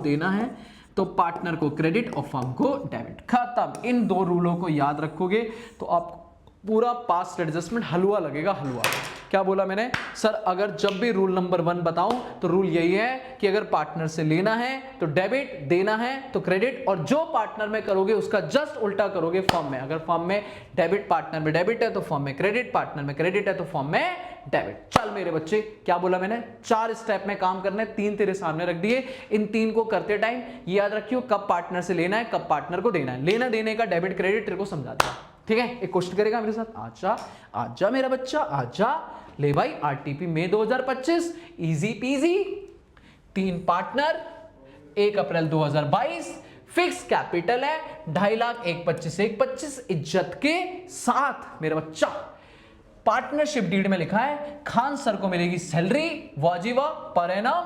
[SPEAKER 1] देना है तो पार्टनर को क्रेडिट और फर्म को डेबिट। खत्म। इन 2 रूलों को याद रखोगे तो आप पूरा पास्ट एडजस्टमेंट हलवा लगेगा, हलवा। क्या बोला मैंने सर? अगर जब भी रूल नंबर 1 बताऊं तो रूल यही है कि अगर पार्टनर से लेना है तो डेबिट, देना है तो क्रेडिट, और जो पार्टनर में करोगे उसका जस्ट उल्टा करोगे फर्म में। अगर फर्म में डेबिट, पार्टनर में डेबिट है तो फर्म में क्रेडिट, पार्टनर में क्रेडिट है तो फर्म में डेबिट। चल मेरे बच्चे, क्या बोला मैंने? 4 स्टेप में काम करने, 3 तेरे सामने रख दिए। इन 3 को करते टाइम याद रखियो कब पार्टनर से लेना है, कब पार्टनर को देना है। लेना देने का डेबिट क्रेडिट तेरे को समझा दिया, ठीक है? एक क्वेश्चन करेगा मेरे साथ, आजा आजा मेरा बच्चा आजा। ले भाई, आरटीपी मई 2025, इजी पीजी। 3 पार्टनर, 1 अप्रैल 2022, फिक्स कैपिटल है 2.5 लाख, 125 इज्जत के साथ मेरा बच्चा। पार्टनरशिप डीड में लिखा है खान सर को मिलेगी सैलरी वाजिबा पर एनम,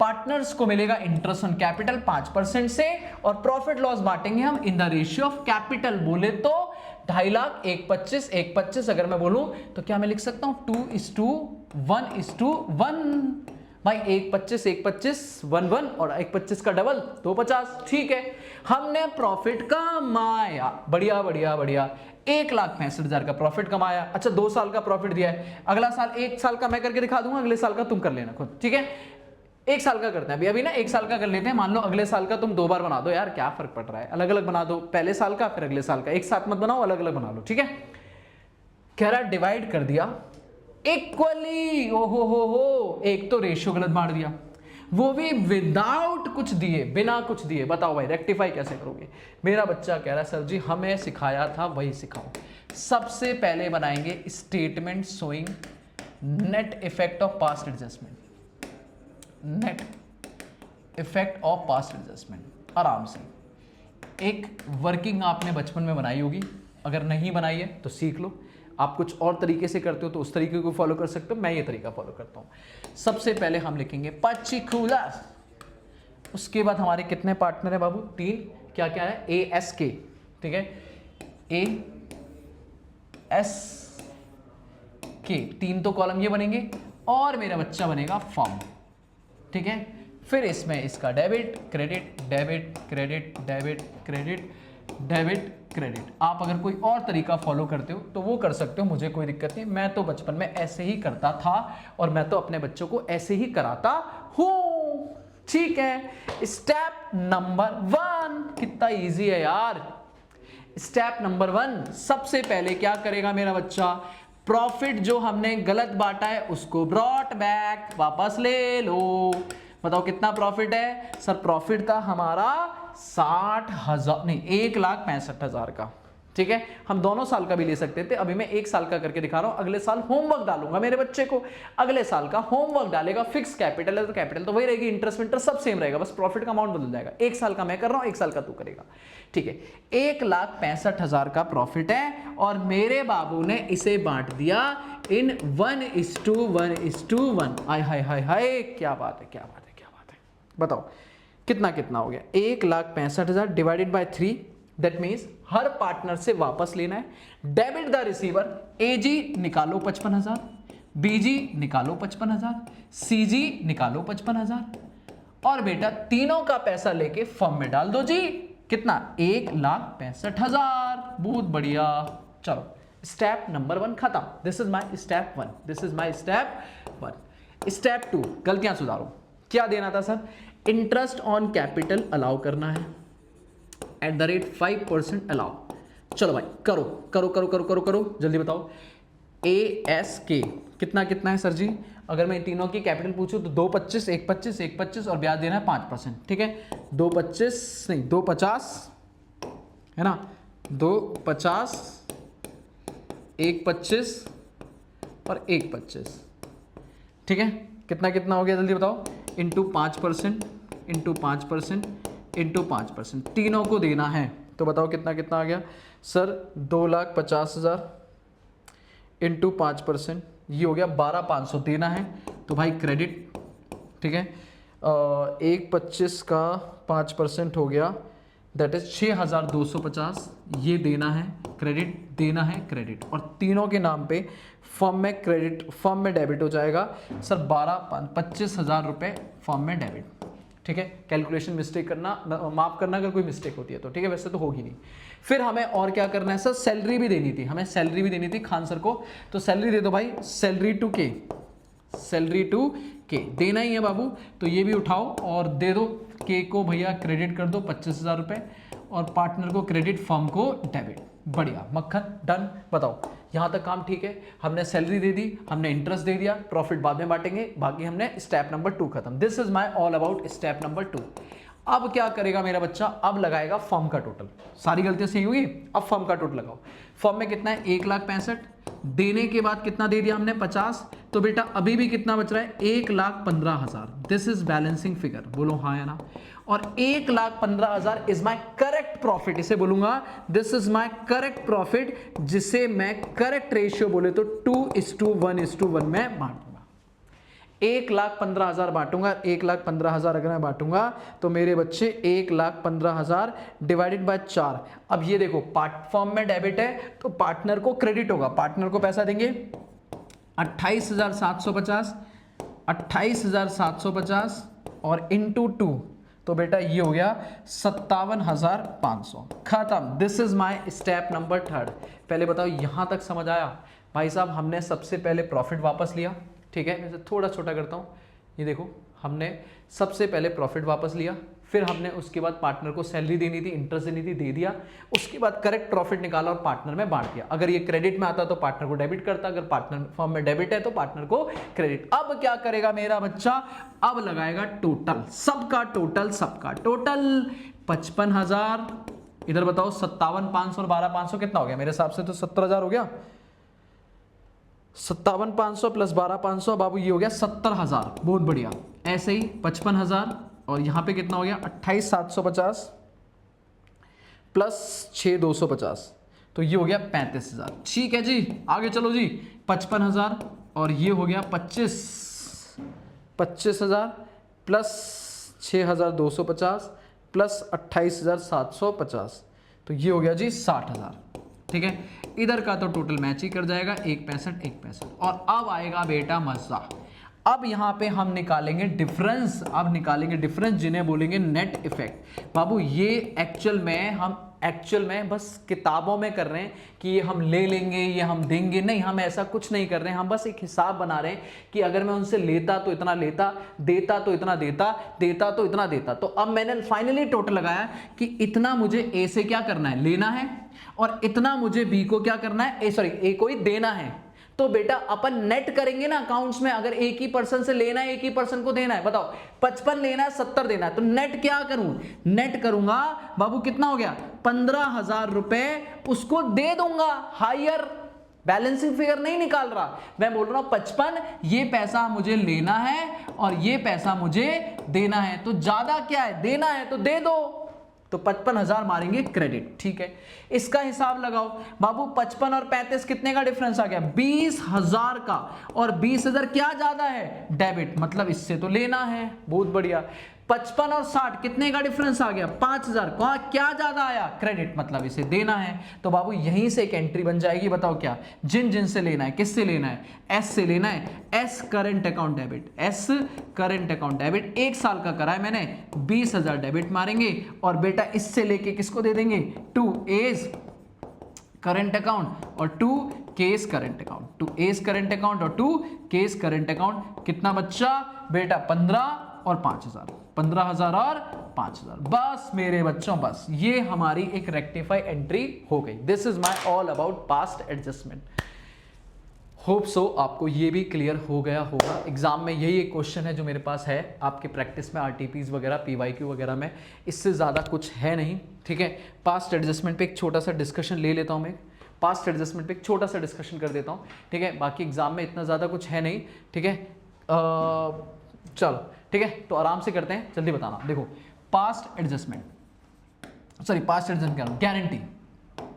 [SPEAKER 1] पार्टनर्स को मिलेगा इंटरेस्ट ऑन कैपिटल 5% से, और प्रॉफिट लॉस बांटेंगे हम इन द रेशियो ऑफ कैपिटल। बोले तो 2.5 लाख, 125 अगर मैं बोलूं तो क्या मैं लिख सकता हूं 2:1:1 भाई, 125 1 और 125 का डबल 250। ठीक है, हमने प्रॉफिट कमाया, बढ़िया बढ़िया बढ़िया, 1,65,000 का प्रॉफिट कमाया। अच्छा 2 साल का प्रॉफिट दिया है, अगला साल 1 साल का मैं करके दिखा दूंगा, अगले साल का तुम कर लेना खुद, ठीक है? 1 साल का करते हैं अभी ना, 1 साल का कर लेते हैं। मान लो अगले साल का तुम 2 बार बना दो यार, क्या फर्क पड़ रहा है? अलग अलग बना दो, पहले साल का फिर अगले साल का, एक साथ मत बनाओ, अलग अलग बना लो, ठीक है? कह रहा डिवाइड कर दिया इक्वली। ओहो हो, एक तो रेशियो गलत बांट दिया, वो भी विदाउट कुछ दिए, बिना कुछ दिए। बताओ भाई रेक्टिफाई कैसे करोगे? मेरा बच्चा कह रहा है सर जी हमें सिखाया था वही सिखाओ। सबसे पहले बनाएंगे statement showing net effect of past adjustment, net effect of past adjustment. आराम से एक वर्किंग आपने बचपन में बनाई होगी, अगर नहीं बनाई है तो सीख लो। आप कुछ और तरीके से करते हो तो उस तरीके को फॉलो कर सकते हो, मैं ये तरीका फॉलो करता हूं। सबसे पहले हम लिखेंगे पर्टिकुलर, उसके बाद हमारे कितने पार्टनर है बाबू? 3। क्या क्या है? ए एस के, ठीक है? ए एस के 3 तो कॉलम ये बनेंगे, और मेरा बच्चा बनेगा फॉर्म, ठीक है? फिर इसमें इसका debit credit, debit credit, debit credit, debit credit. आप अगर कोई और तरीका फॉलो करते हो तो वो कर सकते हो, मुझे कोई दिक्कत नहीं। मैं तो बचपन में ऐसे ही करता था और मैं तो अपने बच्चों को ऐसे ही कराता हूं, ठीक है? स्टेप नंबर 1 कितना इजी है यार। स्टेप नंबर 1, सबसे पहले क्या करेगा मेरा बच्चा? प्रॉफिट जो हमने गलत बांटा है उसको ब्रॉट बैक, वापस ले लो। बताओ कितना प्रॉफिट है? सर प्रॉफिट था हमारा 60,000 नहीं 1,65,000 का, ठीक है, हम दोनों साल का भी ले सकते थे, अभी मैं 1 साल का करके दिखा रहा हूं। अगले साल होमवर्क डालूंगा मेरे बच्चे को, अगले साल का होमवर्क डालेगा, फिक्स कैपिटल है तो कैपिटल तो वही रहेगी, इंटरेस्ट सब सेम रहेगा, बस प्रॉफिट का अमाउंट बदल जाएगा। 1 साल का मैं कर रहा हूं, 1 साल का तू करेगा, ठीक है। 1,65,000 का प्रॉफिट है और मेरे बाबू ने इसे बांट दिया इन 1:1:1। हाय हाय हाय हाय, क्या बात है, क्या बात है, क्या बात है। बताओ कितना कितना हो गया, 1,65,000 divided by 3, that means her partner से वापस लेना है। डेबिट द रिसीवर, एजी निकालो 55,000, बीजी निकालो 55,000, सीजी निकालो 55,000 और बेटा तीनों का पैसा लेके फर्म में डाल दो जी। कितना, 1,65,000। बहुत बढ़िया, चलो स्टेप नंबर 1 खत्म। This is my step 1, this is my step 1। Step 2, गलतियां सुधारो। क्या देना था sir, interest on capital allow करना है एट द रेट 5% अलाउ। चलो भाई करो करो करो करो करो करो, जल्दी बताओ। ASK कितना कितना है सर जी, अगर मैं इन तीनों की कैपिटल पूछूं तो 2,25, 1,25, 1,25 और ब्याज देना है 5%, ठीक है। 2,25 नहीं 2,50 है ना, 2,50, 1,25 और 1,25, ठीक है। कितना कितना हो गया जल्दी बताओ, इंटू 5%, इंटू 5%, इंटू 5%, तीनों को देना है। तो बताओ कितना कितना आ गया सर, 2,50,000 इंटू 5%, ये हो गया 12,500 देना है। तो भाई क्रेडिट, ठीक है। 1,25 का 5% हो गया, दैट इज 6,250, ये देना है क्रेडिट, देना है क्रेडिट, और तीनों के नाम पे फर्म में क्रेडिट, फर्म में डेबिट हो जाएगा सर 25,000 रुपये फर्म में डेबिट, ठीक है। कैलकुलेशन मिस्टेक करना, माफ करना अगर कोई मिस्टेक होती है तो, ठीक है, वैसे तो होगी नहीं। फिर हमें और क्या करना है सर, सैलरी भी देनी थी, हमें सैलरी भी देनी थी खान सर को, तो सैलरी दे दो भाई, सैलरी टू के, सैलरी टू के देना ही है बाबू, तो ये भी उठाओ और दे दो। के को भैया क्रेडिट कर दो 25,000 रुपये और पार्टनर को क्रेडिट, फर्म को डेबिट। बढ़िया मक्खन, डन। बताओ यहाँ तक काम ठीक है, हमने सैलरी दे दी, हमने इंटरेस्ट दे दिया, प्रॉफिट बाद में बांटेंगे, बाकी हमने स्टेप नंबर 2 खत्म। This is my all about step number 2। अब क्या करेगा मेरा बच्चा, अब लगाएगा फर्म का टोटल। सारी गलतियां सही हुई, अब फर्म का टोटल लगाओ। फर्म में कितना है, 1,65,000, देने के बाद कितना दे दिया हमने 50, तो बेटा अभी भी कितना बच रहा है, 1,15,000। दिस इज बैलेंसिंग फिगर, बोलो हाँ या ना। और 1,15,000 इज माई करेक्ट प्रॉफिट, इसे बोलूंगा this is my correct profit, जिसे मैं करेक्ट रेशियो बोले तो 2:1:1 में बांटूंगा। 1,15,000 बांटूंगा, 1,15,000 अगर मैं बांटूंगा तो मेरे बच्चे 1,15,000 डिवाइडेड बाय 4। अब ये देखो फर्म में डेबिट है तो पार्टनर को क्रेडिट होगा, पार्टनर को पैसा देंगे 28,750, 28,750 और इंटू 2, तो बेटा ये हो गया 57,500। खत्म। This is my step number 3। पहले बताओ यहां तक समझ आया भाई साहब। हमने सबसे पहले प्रॉफिट वापस लिया, ठीक है, मैं इसे थोड़ा छोटा करता हूँ, ये देखो हमने सबसे पहले प्रॉफिट वापस लिया, फिर हमने उसके बाद पार्टनर को सैलरी देनी थी, इंटरेस्ट देनी थी, दे दिया, उसके बाद करेक्ट प्रॉफिट निकाला और पार्टनर में बांट दिया। अगर ये क्रेडिट में आता तो पार्टनर को डेबिट करता, अगर पार्टनर फर्म में डेबिट है तो पार्टनर को क्रेडिट। अब क्या करेगा मेरा बच्चा, अब लगाएगा टोटल, सबका टोटल, सबका टोटल 55,000। इधर बताओ 57,500 और 12,500 कितना हो गया, मेरे हिसाब से तो 70,000 हो गया। 57,500 प्लस 12,500 बाबू ये हो गया 70,000। बहुत बढ़िया। ऐसे ही 55,000 और यहां पे कितना हो गया 28,750 प्लस 6,250, तो ये हो गया 35,000। ठीक है जी, आगे चलो जी। 55,000 और ये हो गया 25,000 प्लस 6,250 प्लस 28,750, तो ये हो गया जी 60,000। ठीक है, इधर का तो टोटल मैच ही कर जाएगा, 1,65 1,65। और अब आएगा बेटा मजा। अब यहाँ पे हम निकालेंगे डिफरेंस, अब निकालेंगे डिफरेंस जिन्हें बोलेंगे नेट इफेक्ट। बाबू ये एक्चुअल में बस किताबों में कर रहे हैं कि ये हम ले लेंगे, ये हम देंगे, नहीं, हम ऐसा कुछ नहीं कर रहे हैं। हम बस एक हिसाब बना रहे हैं कि अगर मैं उनसे लेता तो इतना लेता, देता तो इतना देता, देता तो इतना देता। तो अब मैंने फाइनली टोटल लगाया कि इतना मुझे ए से क्या करना है, लेना है, और इतना मुझे बी को क्या करना है, ए को ही देना है। तो बेटा अपन नेट करेंगे ना अकाउंट्स में, अगर एक ही पर्सन से लेना है एक ही पर्सन को देना है, बताओ 55 लेना है 70 देना है, तो नेट क्या करूं, नेट करूंगा बाबू, कितना हो गया 15,000 रुपए उसको दे दूंगा। हायर बैलेंसिंग फिगर नहीं निकाल रहा, मैं बोल रहा हूं 55 ये पैसा मुझे लेना है और ये पैसा मुझे देना है, तो ज्यादा क्या है देना है तो दे दो, तो 55,000 मारेंगे क्रेडिट। ठीक है, इसका हिसाब लगाओ बाबू, 55 और 35 कितने का डिफरेंस आ गया 20,000 का, और 20,000 क्या ज्यादा है डेबिट, मतलब इससे तो लेना है, बहुत बढ़िया। 55 और 60 कितने का डिफरेंस आ गया 5,000 का, क्या ज्यादा आया क्रेडिट, मतलब इसे देना है। तो बाबू यहीं से एक एंट्री बन जाएगी, बताओ क्या, जिन जिन से लेना है, किससे लेना है, एस से लेना है, S current account debit, S current account debit, 1 साल का करा है मैंने, 20,000 डेबिट मारेंगे, और बेटा इससे लेके किसको दे देंगे, टू एज करंट अकाउंट और to K's current account, to H's current account और टू केस करंट अकाउंट, कितना बच्चा बेटा 15 और 5,000, 15,000 और 5,000, बस मेरे बच्चों, बस ये हमारी एक रेक्टिफाई एंट्री हो गई। This is my all about past adjustment. Hope so आपको ये भी क्लियर हो गया होगा। एग्जाम में यही एक क्वेश्चन है जो मेरे पास है, आपके प्रैक्टिस में आरटीपीज वगैरह पीवाईक्यू वगैरह में, इससे ज़्यादा कुछ है नहीं। ठीक है, पास्ट एडजस्टमेंट पे एक छोटा सा डिस्कशन ले लेता हूँ मैं, पास्ट एडजस्टमेंट पे एक छोटा सा डिस्कशन कर देता हूँ। ठीक है, बाकी एग्जाम में इतना ज़्यादा कुछ है नहीं। ठीक है, चलो ठीक है, तो आराम से करते हैं, जल्दी बताना। देखो past adjustment, sorry past adjustment क्या, गारंटी,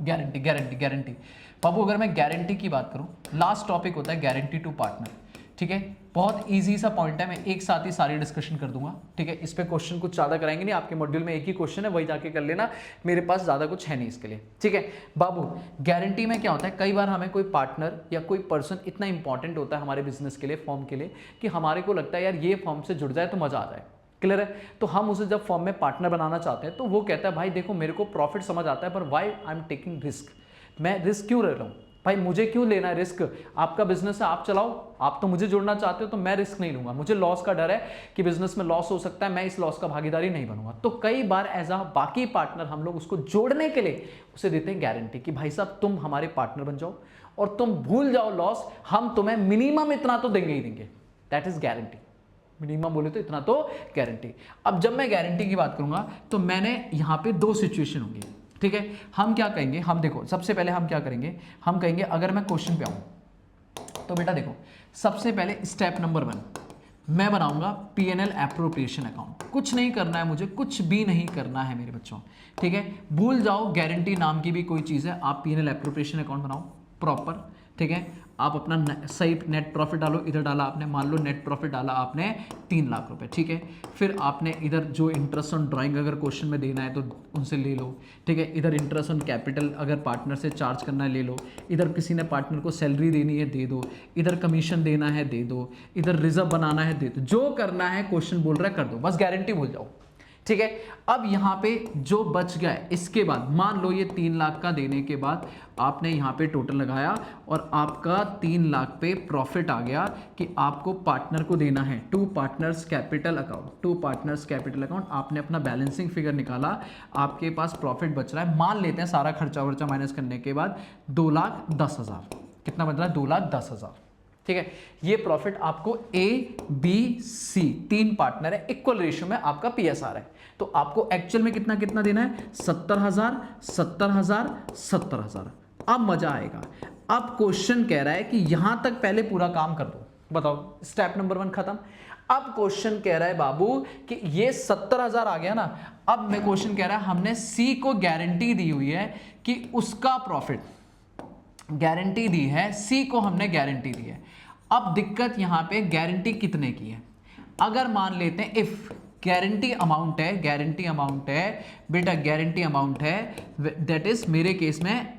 [SPEAKER 1] गारंटी गारंटी गारंटी बाबू, अगर मैं गारंटी की बात करूं, लास्ट टॉपिक होता है गारंटी टू पार्टनर। ठीक है, बहुत इजी सा पॉइंट है, मैं एक साथ ही सारी डिस्कशन कर दूंगा। ठीक है, इस पे क्वेश्चन कुछ ज़्यादा कराएंगे नहीं, आपके मॉड्यूल में एक ही क्वेश्चन है, वही जाके कर लेना, मेरे पास ज़्यादा कुछ है नहीं इसके लिए। ठीक है बाबू, गारंटी में क्या होता है, कई बार हमें कोई पार्टनर या कोई पर्सन इतना इंपॉर्टेंट होता है हमारे बिजनेस के लिए, फॉर्म के लिए, कि हमारे को लगता है यार ये फॉर्म से जुड़ जाए तो मज़ा आ जाए। क्लियर है, तो हम उसे जब फॉर्म में पार्टनर बनाना चाहते हैं तो वो कहता है भाई देखो मेरे को प्रॉफिट समझ आता है, पर why I am taking risk, मैं रिस्क क्यों ले रहा हूँ भाई, मुझे क्यों लेना है रिस्क, आपका बिजनेस है आप चलाओ, आप तो मुझे जोड़ना चाहते हो तो मैं रिस्क नहीं लूंगा, मुझे लॉस का डर है कि बिजनेस में लॉस हो सकता है, मैं इस लॉस का भागीदारी नहीं बनूंगा। तो कई बार एज अ बाकी पार्टनर हम लोग उसको जोड़ने के लिए उसे देते हैं गारंटी कि भाई साहब तुम हमारे पार्टनर बन जाओ और तुम भूल जाओ लॉस, हम तुम्हें मिनिमम इतना तो देंगे ही देंगे, दैट इज गारंटी। मिनिमम बोले तो इतना तो गारंटी। अब जब मैं गारंटी की बात करूंगा तो मैंने यहाँ पे 2 सिचुएशन होंगी। ठीक है, हम क्या कहेंगे, हम देखो सबसे पहले हम क्या करेंगे, हम कहेंगे अगर मैं क्वेश्चन पे आऊं तो बेटा देखो सबसे पहले स्टेप नंबर 1 मैं बनाऊंगा पीएनएल एप्रोप्रिएशन अकाउंट। कुछ नहीं करना है मुझे, कुछ भी नहीं करना है मेरे बच्चों। ठीक है, भूल जाओ गारंटी नाम की भी कोई चीज़ है, आप पीएनएल एप्रोप्रिएशन अकाउंट बनाओ प्रॉपर। ठीक है, आप अपना सही नेट प्रॉफिट डालो, इधर डाला आपने, मान लो नेट प्रॉफिट डाला आपने 3 लाख रुपए। ठीक है, फिर आपने इधर जो इंटरेस्ट ऑन ड्राइंग अगर क्वेश्चन में देना है तो उनसे ले लो। ठीक है, इधर इंटरेस्ट ऑन कैपिटल अगर पार्टनर से चार्ज करना है ले लो, इधर किसी ने पार्टनर को सैलरी देनी है दे दो, इधर कमीशन देना है दे दो, इधर रिजर्व बनाना है दे दो, जो करना है क्वेश्चन बोल रहा है कर दो, बस गारंटी भूल जाओ। ठीक है, अब यहाँ पे जो बच गया है इसके बाद मान लो ये 3 लाख का देने के बाद आपने यहाँ पे टोटल लगाया और आपका 3 लाख पे प्रॉफिट आ गया कि आपको पार्टनर को देना है 2 partners capital account, 2 partners capital account. आपने अपना बैलेंसिंग फिगर निकाला, आपके पास प्रॉफिट बच रहा है, मान लेते हैं सारा खर्चा वर्चा माइनस करने के बाद 2,10,000। कितना बच रहा है 2,10,000। ठीक है, ये प्रॉफिट आपको ए बी सी 3 पार्टनर है, इक्वल रेशियो में आपका पीएसआर है, तो आपको एक्चुअल में कितना कितना देना है 70,000 70,000 70,000। अब मजा आएगा, अब क्वेश्चन कह रहा है कि यहां तक पहले पूरा काम कर दो, बताओ स्टेप नंबर 1 खत्म। अब क्वेश्चन कह रहा है बाबू कि ये 70,000 आ गया ना, अब मैं क्वेश्चन कह रहा है हमने सी को गारंटी दी हुई है कि उसका प्रॉफिट, गारंटी दी है सी को, हमने गारंटी दी है। अब दिक्कत यहां पे गारंटी कितने की है, अगर मान लेते हैं इफ गारंटी अमाउंट है, गारंटी अमाउंट है बेटा, गारंटी अमाउंट है दैट इज मेरे केस में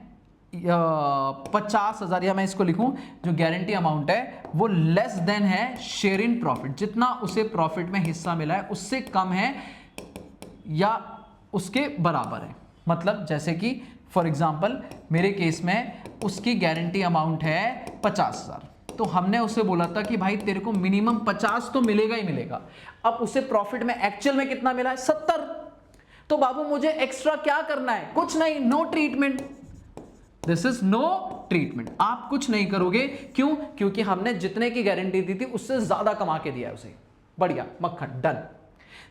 [SPEAKER 1] 50,000, या मैं इसको लिखूं जो गारंटी अमाउंट है वो लेस देन है शेयर इन प्रॉफिट, जितना उसे प्रॉफिट में हिस्सा मिला है उससे कम है या उसके बराबर है। मतलब जैसे कि फॉर एग्जांपल मेरे केस में उसकी गारंटी अमाउंट है 50,000, तो हमने उसे बोला था कि भाई तेरे को मिनिमम 50 तो मिलेगा ही मिलेगा। अब उसे प्रॉफिट में एक्चुअल में कितना मिला है 70, तो बाबू मुझे एक्स्ट्रा क्या करना है, कुछ नहीं, no treatment, this is no treatment, आप कुछ नहीं करोगे। क्यों? क्योंकि हमने जितने की गारंटी दी थी उससे ज्यादा कमा के दिया है उसे। बढ़िया, मक्खन, डन।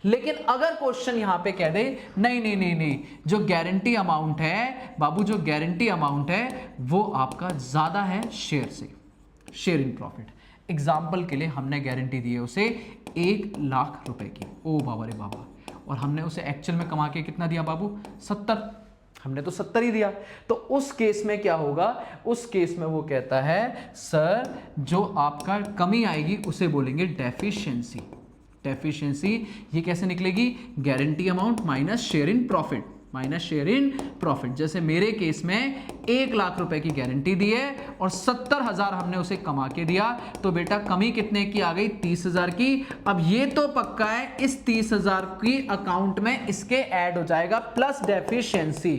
[SPEAKER 1] लेकिन अगर क्वेश्चन यहां पे कह दे नहीं नहीं नहीं नहीं, जो गारंटी अमाउंट है बाबू, जो गारंटी अमाउंट है वो आपका ज्यादा है शेयर से, शेयर इन प्रॉफिट। एग्जाम्पल के लिए हमने गारंटी दी है उसे 1,00,000 रुपए की, ओ बाबा रे बाबा, और हमने उसे एक्चुअल में कमा के कितना दिया बाबू? 70। हमने तो 70 ही दिया। तो उस केस में क्या होगा? उस केस में वो कहता है सर जो आपका कमी आएगी उसे बोलेंगे डेफिशिएंसी। डेफिशिएंसी ये कैसे निकलेगी? Guarantee amount minus share in profit, minus share in profit. जैसे मेरे केस में 1,00,000 रुपए की गारंटी दी है और 70,000 हमने उसे कमा के दिया, तो बेटा कमी कितने की आ गई? 30,000 की। अब ये तो पक्का है इस 30,000 की अकाउंट में इसके ऐड हो जाएगा प्लस डेफिशिएंसी,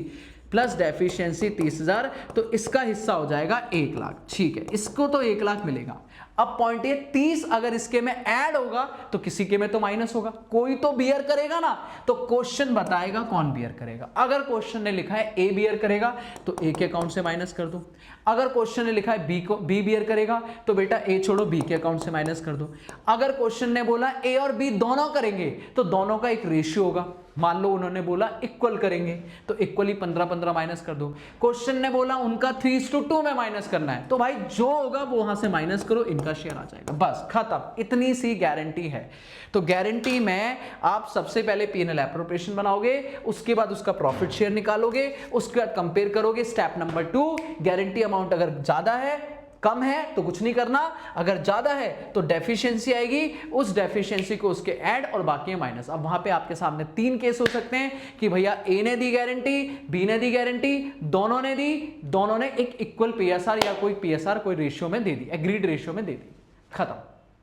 [SPEAKER 1] प्लस डेफिशिएंसी 30,000, तो इसका हिस्सा हो जाएगा 1,00,000। ठीक है, इसको तो 1,00,000 मिलेगा। अब पॉइंट ये 30 अगर इसके में ऐड होगा तो किसी के में तो माइनस होगा, कोई तो बियर करेगा ना। तो क्वेश्चन बताएगा कौन बियर करेगा। अगर क्वेश्चन ने लिखा है ए बियर करेगा तो ए के अकाउंट से माइनस कर दो। अगर क्वेश्चन ने लिखा है बी बियर करेगा तो बेटा ए छोड़ो, बी के अकाउंट से माइनस कर दो। अगर क्वेश्चन ने बोला ए और बी दोनों करेंगे तो दोनों का एक रेशियो होगा। मान लो उन्होंने बोला इक्वल करेंगे तो इक्वली 15-15 माइनस कर दो। क्वेश्चन ने बोला उनका 3:2 में माइनस करना है, तो भाई जो होगा वो वहां से माइनस करो, इनका शेयर आ जाएगा, बस खत्म। इतनी सी गारंटी है। तो गारंटी में आप सबसे पहले P&L एप्रोप्रिएशन बनाओगे, उसके बाद उसका प्रॉफिट शेयर निकालोगे, उसके बाद कंपेयर करोगे। स्टेप नंबर 2, गारंटी अमाउंट अगर ज्यादा है, कम है तो कुछ नहीं करना, अगर ज्यादा है तो डेफिशिएंसी आएगी, उस डेफिशिएंसी को उसके ऐड और बाकी माइनस। अब वहां पे आपके सामने 3 केस हो सकते हैं कि भैया ए ने दी गारंटी, बी ने दी गारंटी, दोनों ने दी, दोनों ने एक इक्वल पीएसआर या कोई पीएसआर कोई रेशियो में दे दी, एग्रीड रेशियो में दे दी, खत्म,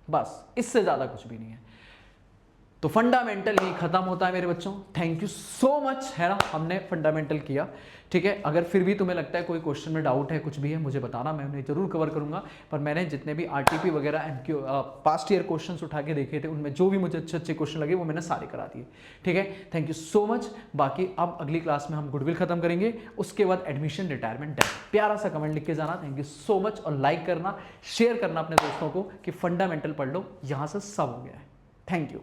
[SPEAKER 1] बस इससे ज्यादा कुछ भी नहीं है। तो फंडामेंटल यही खत्म होता है मेरे बच्चों। थैंक यू सो मच, है ना, हमने फंडामेंटल किया। ठीक है, अगर फिर भी तुम्हें लगता है कोई क्वेश्चन में डाउट है, कुछ भी है, मुझे बताना, मैं उन्हें जरूर कवर करूंगा। पर मैंने जितने भी आरटीपी वगैरह एमक्यू पास्ट ईयर क्वेश्चंस उठा के देखे थे, उनमें जो भी मुझे अच्छे अच्छे क्वेश्चन लगे वो मैंने सारे करा दिए। ठीक है, थैंक यू सो मच। बाकी अब अगली क्लास में हम गुडविल खत्म करेंगे, उसके बाद एडमिशन, रिटायरमेंट, डेथ। प्यारा सा कमेंट लिख के जाना। थैंक यू सो मच, और लाइक करना, शेयर करना अपने दोस्तों को कि फंडामेंटल पढ़ लो, यहां से सब हो गया है। Thank you.